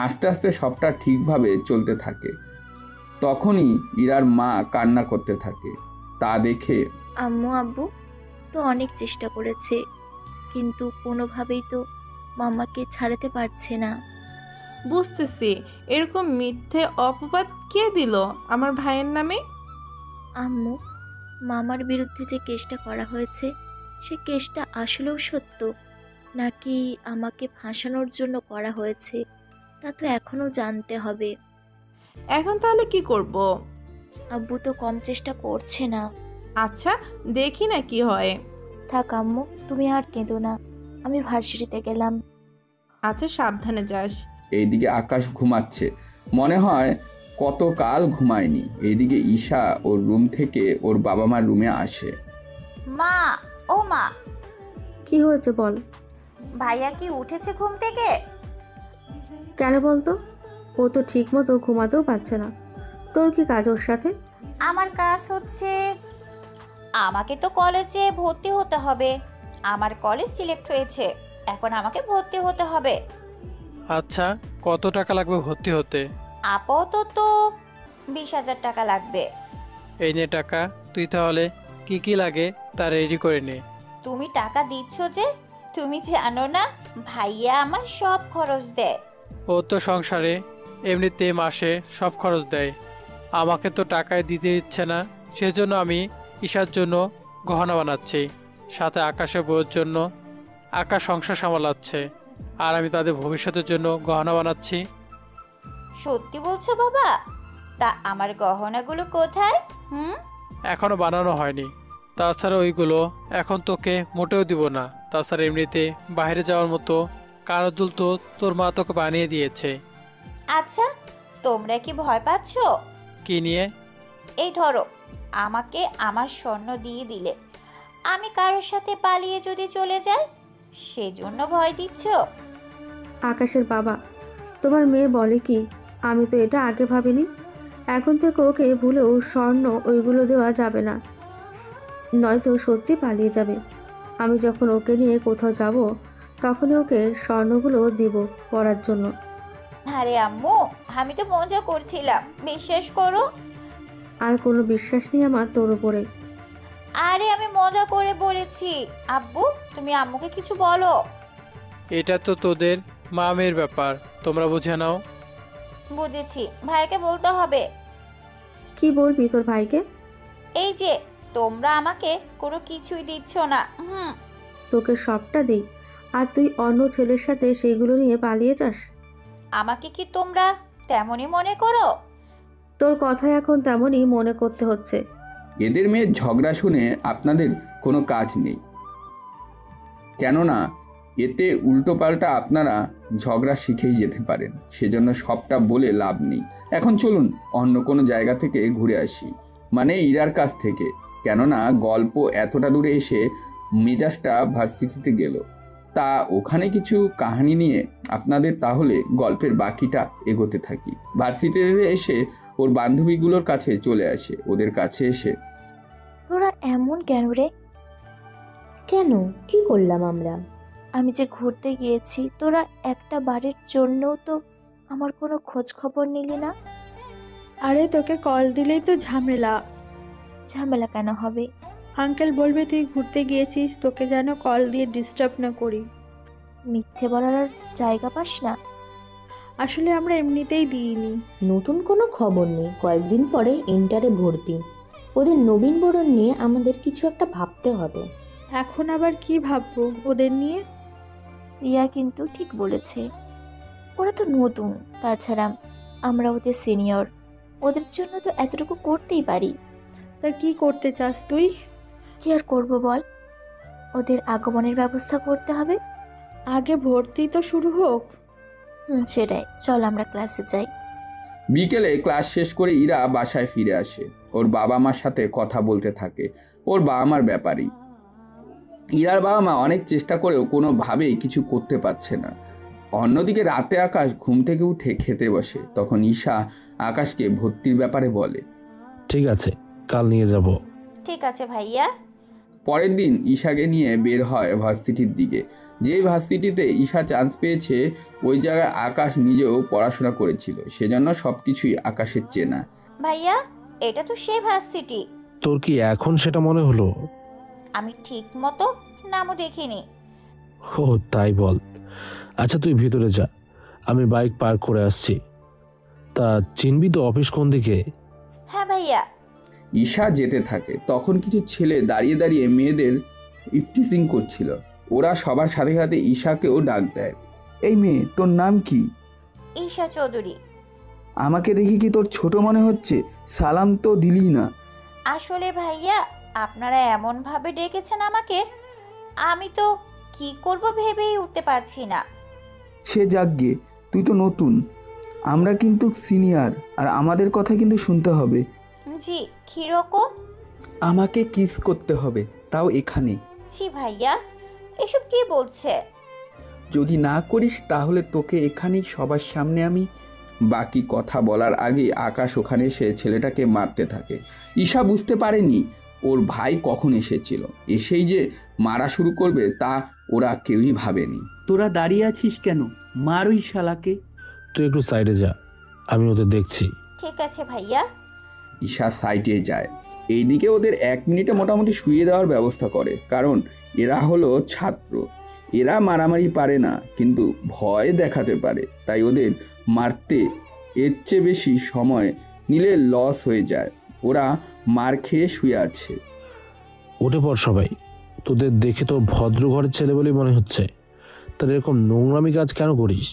আস্তে আস্তে সবটা ঠিকভাবে চলতে থাকে। তখনই ইরার মা কান্না করতে থাকে। তা দেখে আম্মু আব্বু তো অনেক চেষ্টা করেছে, কিন্তু কোনোভাবেই তো মামাকে ছাড়াতে পারছে না। বুঝতেছি, এরকম মিথ্যে অপবাদ কে দিল আমার ভাইয়ের নামে? আম্মু, মামার বিরুদ্ধে যে কেসটা করা হয়েছে সে কেসটা আসলেও সত্য, নাকি আমাকে ফাঁসানোর জন্য করা হয়েছে তা তো এখনও জানতে হবে। এখন তাহলে কি করব? আব্বু তো কম চেষ্টা করছে না। আচ্ছা দেখি না কি হয়। থাক আম্মু, তুমি আর কেঁদো না, আমি ভার্সিটিতে গেলাম। আচ্ছা সাবধানে যাস। এইদিকে আকাশ ঘুমাচ্ছে, মনে হয় কতকাল ঘুমায়নি। এইদিকে ঈশা ওর রুম থেকে ওর বাবা মার রুমে আসে। মা, ও মা। কি হয়েছে বল? ভাইয়া কি উঠেছে ঘুম থেকে? কেন বলতো? ও তো ঠিক মতো ঘুমাতেও পারছে না। তোর কি কাজ ওর সাথে? আমার কাজ হচ্ছে, আমাকে তো কলেজে ভর্তি হতে হবে। আমার কলেজ সিলেক্ট হয়েছে, এখন আমাকে ভর্তি হতে হবে। আচ্ছা, কত টাকা লাগবে ভর্তি হতে? আপাতত 20,000 টাকা লাগবে। এই নে টাকা, তুই তাহলে কি কি লাগে তা রেডি করে নে। তুমি টাকা দিচ্ছ যে, তুমি জানো না ভাইয়া আমার সব খরচ দেয়। ও তো সংসারে এমনিতে মাসে সব খরচ দেয়, আমাকে তো টাকায় দিতে ইচ্ছে না, সেজন্য আমি ঈশার জন্য গহনা বানাচ্ছি, সাথে আকাশের বউয়ের জন্য। আকাশ সংসার সামলাচ্ছে আর আমি তাদের ভবিষ্যতের জন্য গহনা বানাচ্ছি। সত্যি বলছো বাবা? তা আমার গহনাগুলো কোথায়? এখনো বানানো হয়নি, তাছাড়া ওইগুলো এখন তোকে মোটেও দিব না। তাছাড়া এমনিতে বাইরে যাওয়ার মতো কারদুল তো তোর মা তোকে বানিয়ে দিয়েছে। আচ্ছা, তোমরা কি ভয় পাচ্ছ? কি নিয়ে? এই ধরো, আমাকে আমার স্বর্ণ দিয়ে দিলে আমি কারোর সাথে পালিয়ে যদি চলে যাই, সেজন্য ভয় দিচ্ছ? আকাশের বাবা, তোমার মেয়ে বলে কি? আমি তো এটা আগে ভাবিনি। এখন থেকে ওকে ভুলেও স্বর্ণ ওইগুলো দেওয়া যাবে না, নয়তো সত্যি পালিয়ে যাবে। আমি যখন ওকে নিয়ে কোথাও যাব তখনই ওকে স্বর্ণগুলো দিব পরার জন্য। আরে আম্মু, আমি তো মজা করছিলাম, বিশ্বাস করো। আর কোনো বিশ্বাস নেই আমার তোর উপরে। আরে আমি মজা করে বলেছি। আব্বু, তুমি আম্মুকে কিছু বলো। এটা তো তোদের মা মেয়ের ব্যাপার, তোমরা বুঝে নাও। বুঝেছি, ভাইকে বলতে হবে। কি বলবি তোর ভাইকে? এই যে তোমরা আমাকে কোনো কিছুই দিচ্ছ না। তোকে সবটা দিই আর তুই অন্য ছেলের সাথে সেইগুলো নিয়ে পালিয়ে যাস? আমাকে কি তোমরা তেমনই মনে করো? তোর কথা এখন তেমনই মনে করতে হচ্ছে। এদের মেয়ের ঝগড়া শুনে আপনাদের কোনো কাজ নেই, কেননা এতে উল্টোপাল্টা আপনারা ঝগড়া শিখেই যেতে পারেন। সেজন্য সবটা বলে লাভ নেই। এখন চলুন অন্য কোনো জায়গা থেকে ঘুরে আসি, মানে ইরার কাছ থেকে, কেননা গল্প এতটা দূরে এসে মেজাজটা ভার্সিটিতে গেল। তা ওখানে কিছু কাহিনী নিয়ে আপনাদের তাহলে গল্পের বাকিটা এগোতে থাকি। ভার্সিটিতে এসে ওর বান্ধবীগুলোর কাছে চলে আসে। ওদের কাছে এসে, তোরা এমন কেন রে? কেন, কি করলাম আমরা? আমি যে ঘুরতে গিয়েছি, তোরা একটা বারের জন্যও তো আমার কোনো খোঁজ খবর নিলি না। আরে তোকে কল দিলেই তো ঝামেলা। ঝামেলা কেন হবে? আঙ্কেল বলবে তুই ঘুরতে গিয়েছিস, তোকে যেন কল দিয়ে ডিস্টার্ব না করি। মিথ্যে বলার আর জায়গা পাস না। আসলে আমরা এমনিতেই দিইনি। নতুন কোনো খবর নেই, কয়েকদিন পরে ইন্টারে ভর্তি। ওদের নবীন বরণ নিয়ে আমাদের কিছু একটা ভাবতে হবে। এখন আবার কি ভাববো ওদের নিয়ে? রিয়া কিন্তু ঠিক বলেছে, ওরা তো নতুন, তাছাড়া আমরা ওদের সিনিয়র, ওদের জন্য তো এতটুকু করতেই পারি। তা কি করতে চাস তুই? কি আর করবো বল, ওদের আগমনের ব্যবস্থা করতে হবে। আগে ভর্তি তো শুরু হোক। সেটাই, চল আমরা ক্লাসে যাই। বিকেলে ক্লাস শেষ করে ইরা বাসায় ফিরে আসে। ওর বাবা মার সাথে কথা বলতে থাকে ওর বাবা মার ব্যাপারেই। ইরার বাবা মা অনেক চেষ্টা করেও কোনোভাবেই কিছু করতে পারছে না। অন্যদিকে রাতে আকাশ ঘুম থেকে উঠে খেতে বসে। তখন ঈশা আকাশকে ভর্তির ব্যাপারে বলে, ঠিক আছে, কাল নিয়ে যাব। ঠিক আছে ভাইয়া। পরের দিন ঈশাকে নিয়ে বের হয় ভার্সিটির দিকে। যেই ভার্সিটিতে ঈশা চান্স পেয়েছে ওই জায়গায় আকাশ নিজেও পড়াশোনা করেছিল, সেজন্য সবকিছুই আকাশের চেনা। ভাইয়া, এটা তো সেই ভার্সিটি। তোর কি এখন সেটা মনে হলো? আমি ঠিক মতো নামও দেখিনি। ও তাই বল। আচ্ছা তুই ভিতরে যা, আমি বাইক পার্ক করে আসছি। তা চিনবি তো অফিস কোন দিকে? হ্যাঁ ভাইয়া। ঈশা যেতে থাকে। তখন কিছু ছেলে দাঁড়িয়ে দাঁড়িয়ে মেয়েদের ইফটিজিং করছিল। ওরা সবার সাথে সাথে ঈশাকেও ডাক দেয়। এই মেয়ে, তোর নাম কি? ঈশা চৌধুরী। আমাকে দেখি কি তোর ছোট মনে হচ্ছে? সালাম তো দিলি না। আসলে ভাইয়া, আপনারা এমন ভাবে ডেকেছেন আমাকে, আমি তো কি করব ভেবেই উঠতে পারছি না। সে যাকগে, তুই তো নতুন, আমরা কিন্তু সিনিয়র, আর আমাদের কথা কিন্তু শুনতে হবে। জি, কিরকম? আমাকে কিস করতে হবে, তাও এখানে। জি ভাইয়া, এসব কি বলছে? যদি না করিস তাহলে তোকে এখানেই সবার সামনে আমি। বাকি কথা বলার আগে আকাশ ওখানে এসে ছেলেটাকে মারতে থাকে। ঈশা বুঝতে পারেনি ওর ভাই কখন এসেছিল। এসেই যে মারা শুরু করবে তা ওরা কেউই ভাবেনি। তোরা দাঁড়িয়ে আছিস কেন? মার ওই শালাকে। তুই একটু সাইডে যা, আমি ওদের দেখছি। ঠিক আছে ভাইয়া। ঈশা সাইডে যায়। এইদিকে ওদের 1 মিনিটে মোটামুটি শুইয়ে দেওয়ার ব্যবস্থা করে, কারণ এরা হলো ছাত্র। এরা মারামারি পারে না, কিন্তু ভয় দেখাতে পারে। তাই ওদের মারতে এর চেয়ে বেশি সময় নিলে লস হয়ে যায়। ওরা মার খেয়ে শুয়ে আছে। উঠে পড় সবাই, তোদের দেখে তো ভদ্র ঘরের ছেলে বলেই মনে হচ্ছে, তার এরকম নোংরামি কাজ কেন করিস?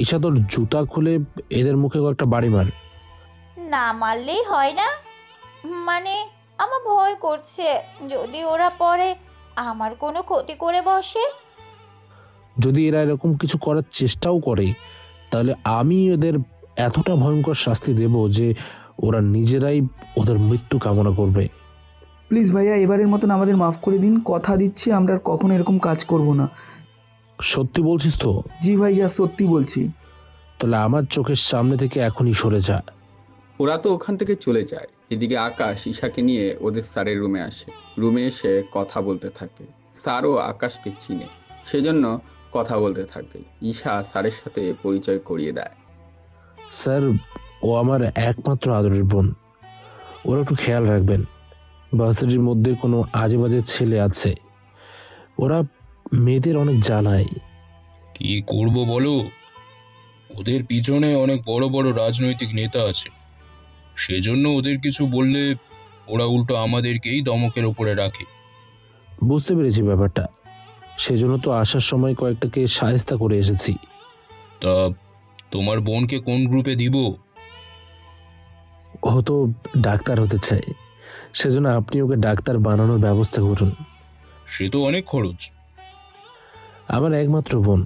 ঈশা, তোর জুতা খুলে এদের মুখে একটা বাড়ি মার। না মারলেই হয় না? মানে আমার ভয় করছে, যদি ওরা পরে আমার কোনো ক্ষতি করে বসে। যদি এরা এরকম কিছু করার চেষ্টাও করে, তাহলে আমি এদের এতটা ভয়ঙ্কর শাস্তি দেব যে ওরা নিজেরাই ওদের মৃত্যু কামনা করবে। প্লিজ ভাইয়া, এবারের মতন আমাদের মাফ করে দিন। কথা দিচ্ছি আমরা আর কখনো এরকম কাজ করব না। সত্যি বলছিস তো? জি ভাইয়া, সত্যি বলছি। তাহলে আমার চোখের সামনে থেকে এখনই সরে যা। ওরা তো ওখান থেকে চলে যায়। এদিকে আকাশ ঈশাকে নিয়ে ওদের স্যারের রুমে আসে। রুমে এসে কথা বলতে থাকে। স্যারও আকাশকে চিনে, সেজন্য কথা বলতে থাকে। ঈশা স্যারের সাথে পরিচয় করিয়ে দেয়। স্যার, ও আমার একমাত্র আদরের বোন, ওরা একটু খেয়াল রাখবেন। ভার্সিটির মধ্যে কোনো আজে বাজে ছেলে আছে, ওরা মেয়েদের অনেক জ্বালায়। কি করব বলো? ওদের পিছনে অনেক বড় বড় রাজনৈতিক নেতা আছে, সেজন্য ওদের কিছু বললে ওরা উল্টো আমাদেরকেই দমকের ওপরে রাখে। বুঝতে পেরেছি ব্যাপারটা, সেজন্য তো আসার সময় কয়েকটাকে সায়স্তা করে এসেছি। তা তোমার বোনকে কোন গ্রুপে দিব? ও তো ডাক্তার হতে চায়, সেজন্য আপনি ওকে ডাক্তার বানানোর ব্যবস্থা করুন। সে তো অনেক খরচ। আমার একমাত্র বোন,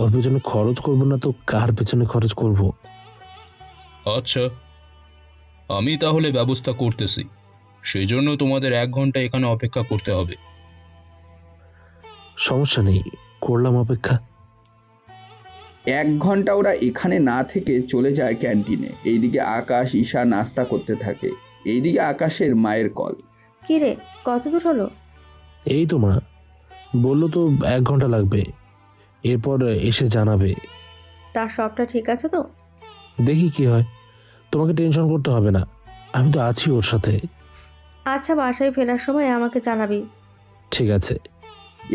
ওর পেছনে খরচ করব না তো কার পেছনে খরচ করব? আচ্ছা, আমি তাহলে ব্যবস্থা করতেছি। সেই জন্য তোমাদের 1 ঘন্টা এখানে অপেক্ষা করতে হবে। সমস্যা নেই, করলাম অপেক্ষা। 1 ঘন্টা ওরা এখানে না থেকে চলে যায় ক্যান্টিনে। এইদিকে আকাশ ঈশা নাস্তা করতে থাকে। এইদিকে আকাশের মায়ের কল। কি রে, কত দূর হলো? এই তো মা, বললো তো 1 ঘন্টা লাগবে, এরপর এসে জানাবে। তার সবটা ঠিক আছে তো? দেখি কি হয়, তোমাকে টেনশন করতে হবে না, আমি তো আছি ওর সাথে। আচ্ছা, বাসায় ফেরার সময় আমাকে জানাবি। ঠিক আছে।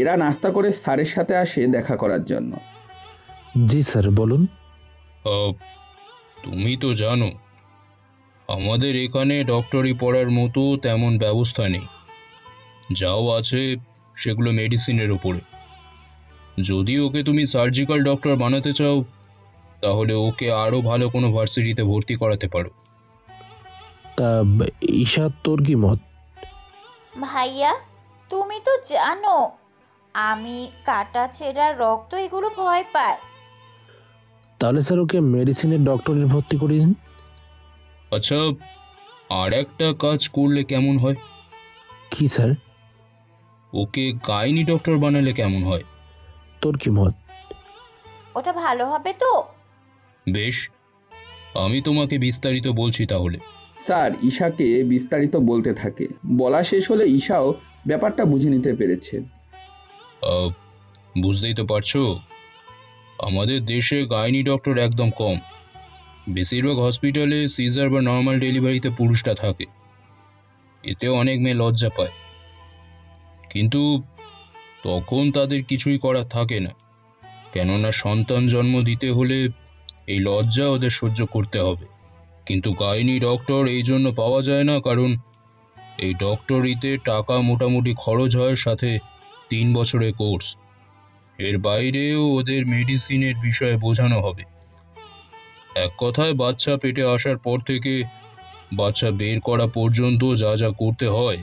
এরা নাস্তা করে স্যারের সাথে আসে দেখা করার জন্য। জি স্যার, বলুন। তুমি তো জানো আমাদের এখানে ডক্টরি পড়ার মতো তেমন ব্যবস্থা নেই। যাও আছে সেগুলো মেডিসিনের উপরে। যদি ওকে তুমি সার্জিক্যাল ডক্টর বানাতে চাও তাহলে ওকে আরো ভালো কোনো ভার্সিটিতে ভর্তি করাতে পারো। তা ঈশা, তোর কি মত? ভাইয়া, তুমি তো জানো আমি কাটা ছেঁড়া রক্ত এগুলো ভয় পাই। তাহলে স্যার ওকে মেডিসিনের ডক্টরে ভর্তি করে দিন। আচ্ছা, আর একটা কাজ করলে কেমন হয়? কি স্যার? ওকে গাইনি ডক্টর বানালে কেমন হয়? তোর কি মত? ওটা ভালো হবে তো? বেশ, আমি তোমাকে বিস্তারিত বলছি তাহলে। স্যার ঈশাকে বিস্তারিত বলতে থাকে। বলা শেষ হলে ঈশাও ব্যাপারটা বুঝে নিতে পেরেছে। বুঝতেই তো পারছো, আমাদের দেশে গাইনি ডক্টর একদম কম। বেশিরভাগ হসপিটালে সিজার বা নর্মাল ডেলিভারিতে পুরুষটা থাকে। এতে অনেক মেয়ে লজ্জা পায়, কিন্তু তখন তাদের কিছুই করার থাকে না, কেননা সন্তান জন্ম দিতে হলে এই লজ্জা ওদের সহ্য করতে হবে। কিন্তু গাইনি ডক্টর এই জন্য পাওয়া যায় না, কারণ এই ডক্টরিতে টাকা মোটামুটি খরচ হয়, সাথে 3 বছরের কোর্স। এর বাইরেও ওদের মেডিসিনের বিষয়ে বোঝানো হবে। এক কথায় বাচ্চা পেটে আসার পর থেকে বাচ্চা বের করা পর্যন্ত যা যা করতে হয়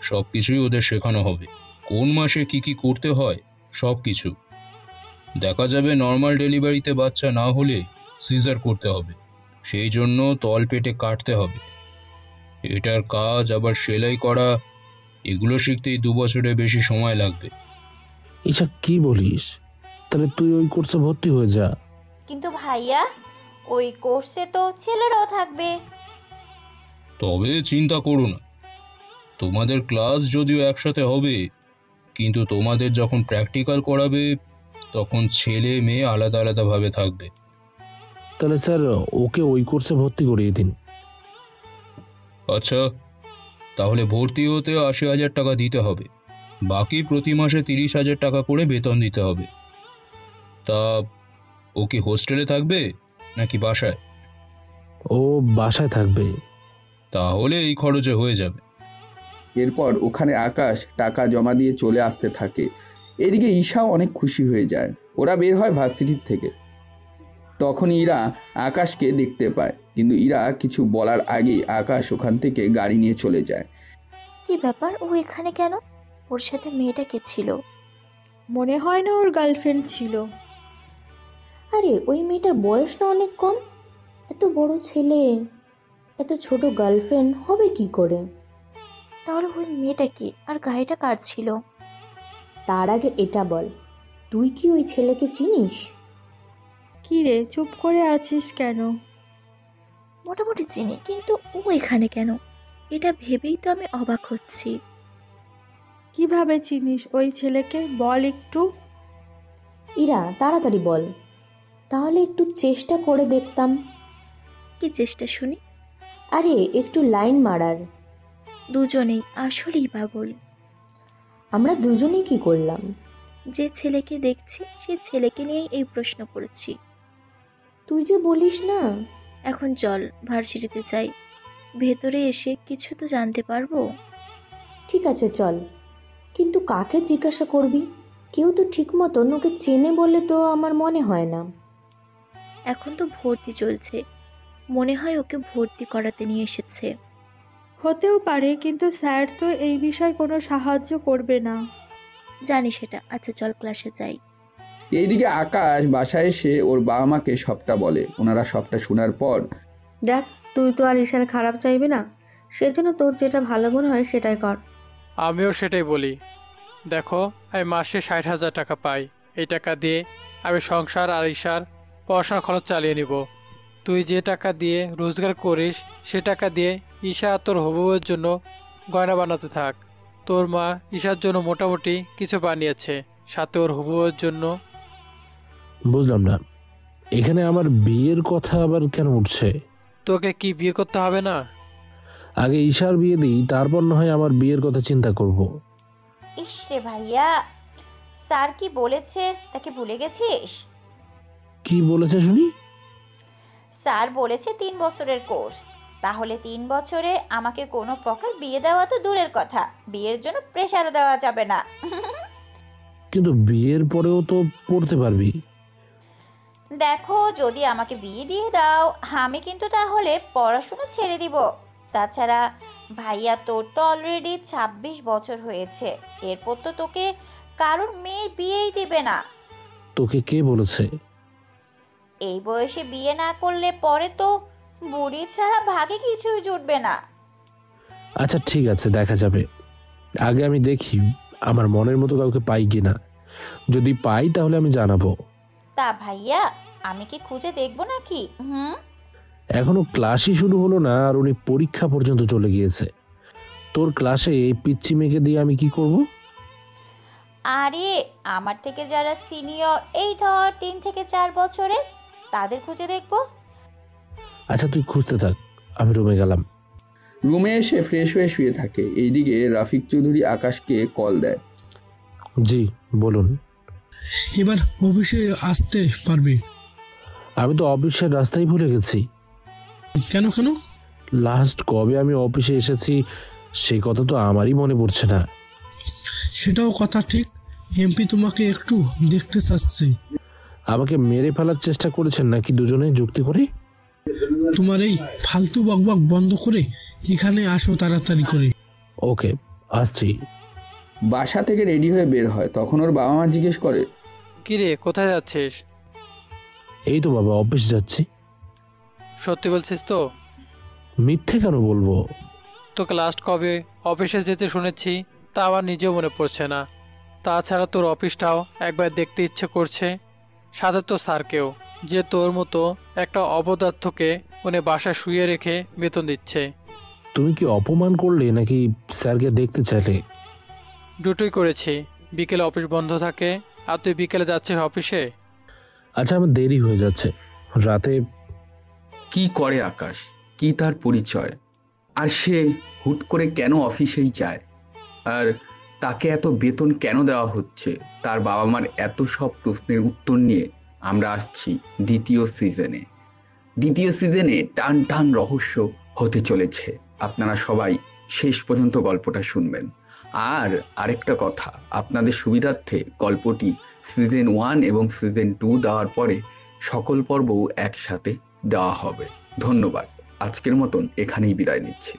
সব কিছুই ওদের শেখানো হবে। কোন মাসে কি কি করতে হয় সব কিছু। দেখা যাবে নর্মাল ডেলিভারিতে বাচ্চা না হলে সিজার করতে হবে, সেই জন্য তল পেটে কাটতে হবে। এটার কাজ আবার সেলাই করা, এগুলো শিখতেই 2 বছরের বেশি সময় লাগবে। ঈশা, কি বলিস? তাহলে তুই ওই কোর্সে ভর্তি হয়ে যা। কিন্তু ভাইয়া, ওই কোর্সে তো ছেলেরাও থাকবে। তবে চিন্তা করো না, তোমাদের ক্লাস যদিও একসাথে হবে, কিন্তু তোমাদের যখন প্র্যাকটিক্যাল করাবে তখন ছেলে মেয়ে আলাদা আলাদাভাবে থাকবে। তাহলে স্যার ওকে ওই কোর্সে ভর্তি করিয়ে দিন। আচ্ছা, তাহলে ভর্তি হতে 80,000 টাকা দিতে হবে, বাকি প্রতি মাসে 30,000 টাকা করে বেতন দিতে হবে। তা ও কি হোস্টেলে থাকবে নাকি বাসায়? ও বাসায় থাকবে। তাহলে এই খরচে হয়ে যাবে। এরপর ওখানে আকাশ টাকা জমা দিয়ে চলে আসতে থাকে। এদিকে ঈশাও অনেক খুশি হয়ে যায়। ওরা বের হয় ভার্সিটির থেকে। তখন ইরা আকাশকে দেখতে পায়, কিন্তু ইরা কিছু বলার আগেই আকাশ ওখান থেকে গাড়ি নিয়ে চলে যায়। কি ব্যাপার, ও এখানে কেন? ওর সাথে মেয়েটা কে ছিল? মনে হয় না ওর গার্লফ্রেন্ড ছিল। আরে ওই মেয়েটার বয়স না অনেক কম? এত বড় ছেলে, এত ছোট গার্লফ্রেন্ড হবে কি করে? তাহলে ওই মেয়েটা কি, আর গাড়িটা কার ছিল? তার আগে এটা বল, তুই কি ওই ছেলেকে চিনিস? কি রে, চুপ করে আছিস কেন? মোটামুটি চিনি, কিন্তু ও এখানে কেন, এটা ভেবেই তো আমি অবাক হচ্ছি। কিভাবে চিনিস ওই ছেলেকে, বল একটু। ইরা, তাড়াতাড়ি বল, তাহলে একটু চেষ্টা করে দেখতাম। কি চেষ্টা শুনি? আরে একটু লাইন মারার। দুজনেই আসলেই পাগল। আমরা দুজনেই কি করলাম? যে ছেলেকে দেখছি সে ছেলেকে নিয়েই এই প্রশ্ন করেছি। তুই যে বলিস না। এখন চল, ভার্সিটিতে যাই। ভেতরে এসে কিছু তো জানতে পারবো। ঠিক আছে চল, কিন্তু কাকে জিজ্ঞাসা করবি? কেউ তো ঠিক মতন ওকে চেনে বলে তো আমার মনে হয় না। এখন তো ভর্তি চলছে, মনে হয় ওকে ভর্তি করাতে নিয়ে এসেছে। হতেও পারে, কিন্তু স্যার তো এই বিষয়ে কোনো সাহায্য করবে না। জানি সেটা। আচ্ছা চল ক্লাসে যাই। এইদিকে আকাশ বাসায় এসে ওর বাবা মাকে সবটা বলে। ওনারা সবটা শোনার পর, দেখ তুই তো আর ঈশার খারাপ চাইবি না, সেজন্য তোর যেটা ভালো মনে হয় সেটাই কর। আমিও সেটাই বলি। দেখো, আমি মাসে 60,000 টাকা পাই। এই টাকা দিয়ে আমি সংসার আর ঈশার পড়াশোনার খরচ চালিয়ে নিব। তুই যে টাকা দিয়ে রোজগার করিস সে টাকা দিয়ে ঈশা আর তোর হবুবের জন্য গয়না বানাতে থাক। তোর মা ঈশার জন্য মোটামুটি কিছু বানিয়েছে, সাথে ওর হবুবের জন্য। বুঝলাম না, এখানে আমার বিয়ের কথা আবার কেন উঠছে? তোকে কি বিয়ে করতে হবে না? আগে ঈশার বিয়ে দিই, তারপর না হয় আমার বিয়ের কথা চিন্তা করব। ইস রে ভাইয়া, স্যার কি বলেছে তাকে ভুলে গেছিস? কি বলেছে শুনি? স্যার বলেছে 3 বছরের কোর্স। তাহলে 3 বছরে আমাকে কোনো প্রকার বিয়ে দেওয়া তো দূরের কথা, বিয়ের জন্য প্রেশারও দেওয়া যাবে না। কিন্তু বিয়ের পরেও তো পড়তে পারবি। দেখো, যদি আমাকে বিয়ে দিয়ে দাও আমি কিন্তু তাহলে পড়াশোনা ছেড়ে দিব। তাছাড়া ভাইয়া, তোর তো অলরেডি 26 বছর হয়েছে, এরপর তো তোকে কারোর মেয়ের বিয়েই দিবে না। তোকে কে বলেছে? এই বয়সে বিয়ে না করলে পরে তো বুড়ি ছাড়া ভাগে কিছুই জুটবে না। আচ্ছা ঠিক আছে, দেখা যাবে। আগে আমি দেখি আমার মনের মতো কাউকে পাই কিনা। যদি পাই তাহলে আমি জানাবো। তা ভাইয়া, আমি কি খুঁজে দেখবো নাকি? এখনো ক্লাসই শুরু হলো না আর উনি পরীক্ষা পর্যন্ত চলে গিয়েছে। তোর ক্লাসে এই পিচ্চি মেয়েকে দিয়ে আমি কি করব? আরে আমার থেকে যারা সিনিয়র, এই ধর 3 থেকে 4 বছরের, তাদের খুঁজে দেখবো। আচ্ছা তুই খুঁজতে থাক, আমি রুমে গেলাম। রুমে এসে ফ্রেশ হয়ে শুয়ে থাকে। এইদিকে রাফিক চৌধুরী আকাশকে কল দেয়। জি বলুন। এবার অফিসে আসতে পারবি? আমি তো অফিসের রাস্তায় ভুলে গেছি। কেন কেন? লাস্ট কবে আমি অফিসে এসেছি সেই কথা তো আমারই মনে পড়ছে না। সেটাও কথা ঠিক, এমপি তোমাকে একটু দেখতে চাচ্ছে। আমাকে মেরে ফেলার চেষ্টা করেছেন নাকি দুজনে যুক্তি করে? তোমার এই ফালতু বকবক বন্ধ করে এখানে আসো তাড়াতাড়ি করে। ওকে, আসছি। বাসা থেকে রেডি হয়ে বের হয়। তখন ওর বাবা মা জিজ্ঞেস করে, কিরে কোথায় যাচ্ছিস? এই তো বাবা, অফিস যাচ্ছি। সত্যি বলছিস তো? মিথ্যে কেন বলবো? তোকে লাস্ট কবে অফিসে যেতে শুনেছি তা আমার নিজেও মনে পড়ছে না। তাছাড়া তোর অফিসটাও একবার দেখতে ইচ্ছে করছে, সাথে তো স্যারকেও, যে তোর মতো একটা অপদার্থকে উনি বাসায় শুয়ে রেখে বেতন দিচ্ছে। তুমি কি অপমান করলে নাকি স্যারকে দেখতে চাইলে? দুটোই করেছি। বিকেলে অফিস বন্ধ থাকে আর তুই বিকেলে যাচ্ছিস অফিসে। আচ্ছা আমার দেরি হয়ে যাচ্ছে। রাতে কি করে আকাশ, কি তার পরিচয়, আর সে হুট করে কেন অফিসেই যায়, আর তাকে এত বেতন কেন দেওয়া হচ্ছে, তার বাবা মার এত সব প্রশ্নের উত্তর নিয়ে আমরা আসছি দ্বিতীয় সিজনে টান টান রহস্য হতে চলেছে। আপনারা সবাই শেষ পর্যন্ত গল্পটা শুনবেন। আর আরেকটা কথা, আপনাদের সুবিধার্থে গল্পটি সিজন 1 এবং সিজন 2 দেওয়ার পরে সকল পর্বও একসাথে দেওয়া হবে। ধন্যবাদ। আজকের মতন এখানেই বিদায় নিচ্ছি।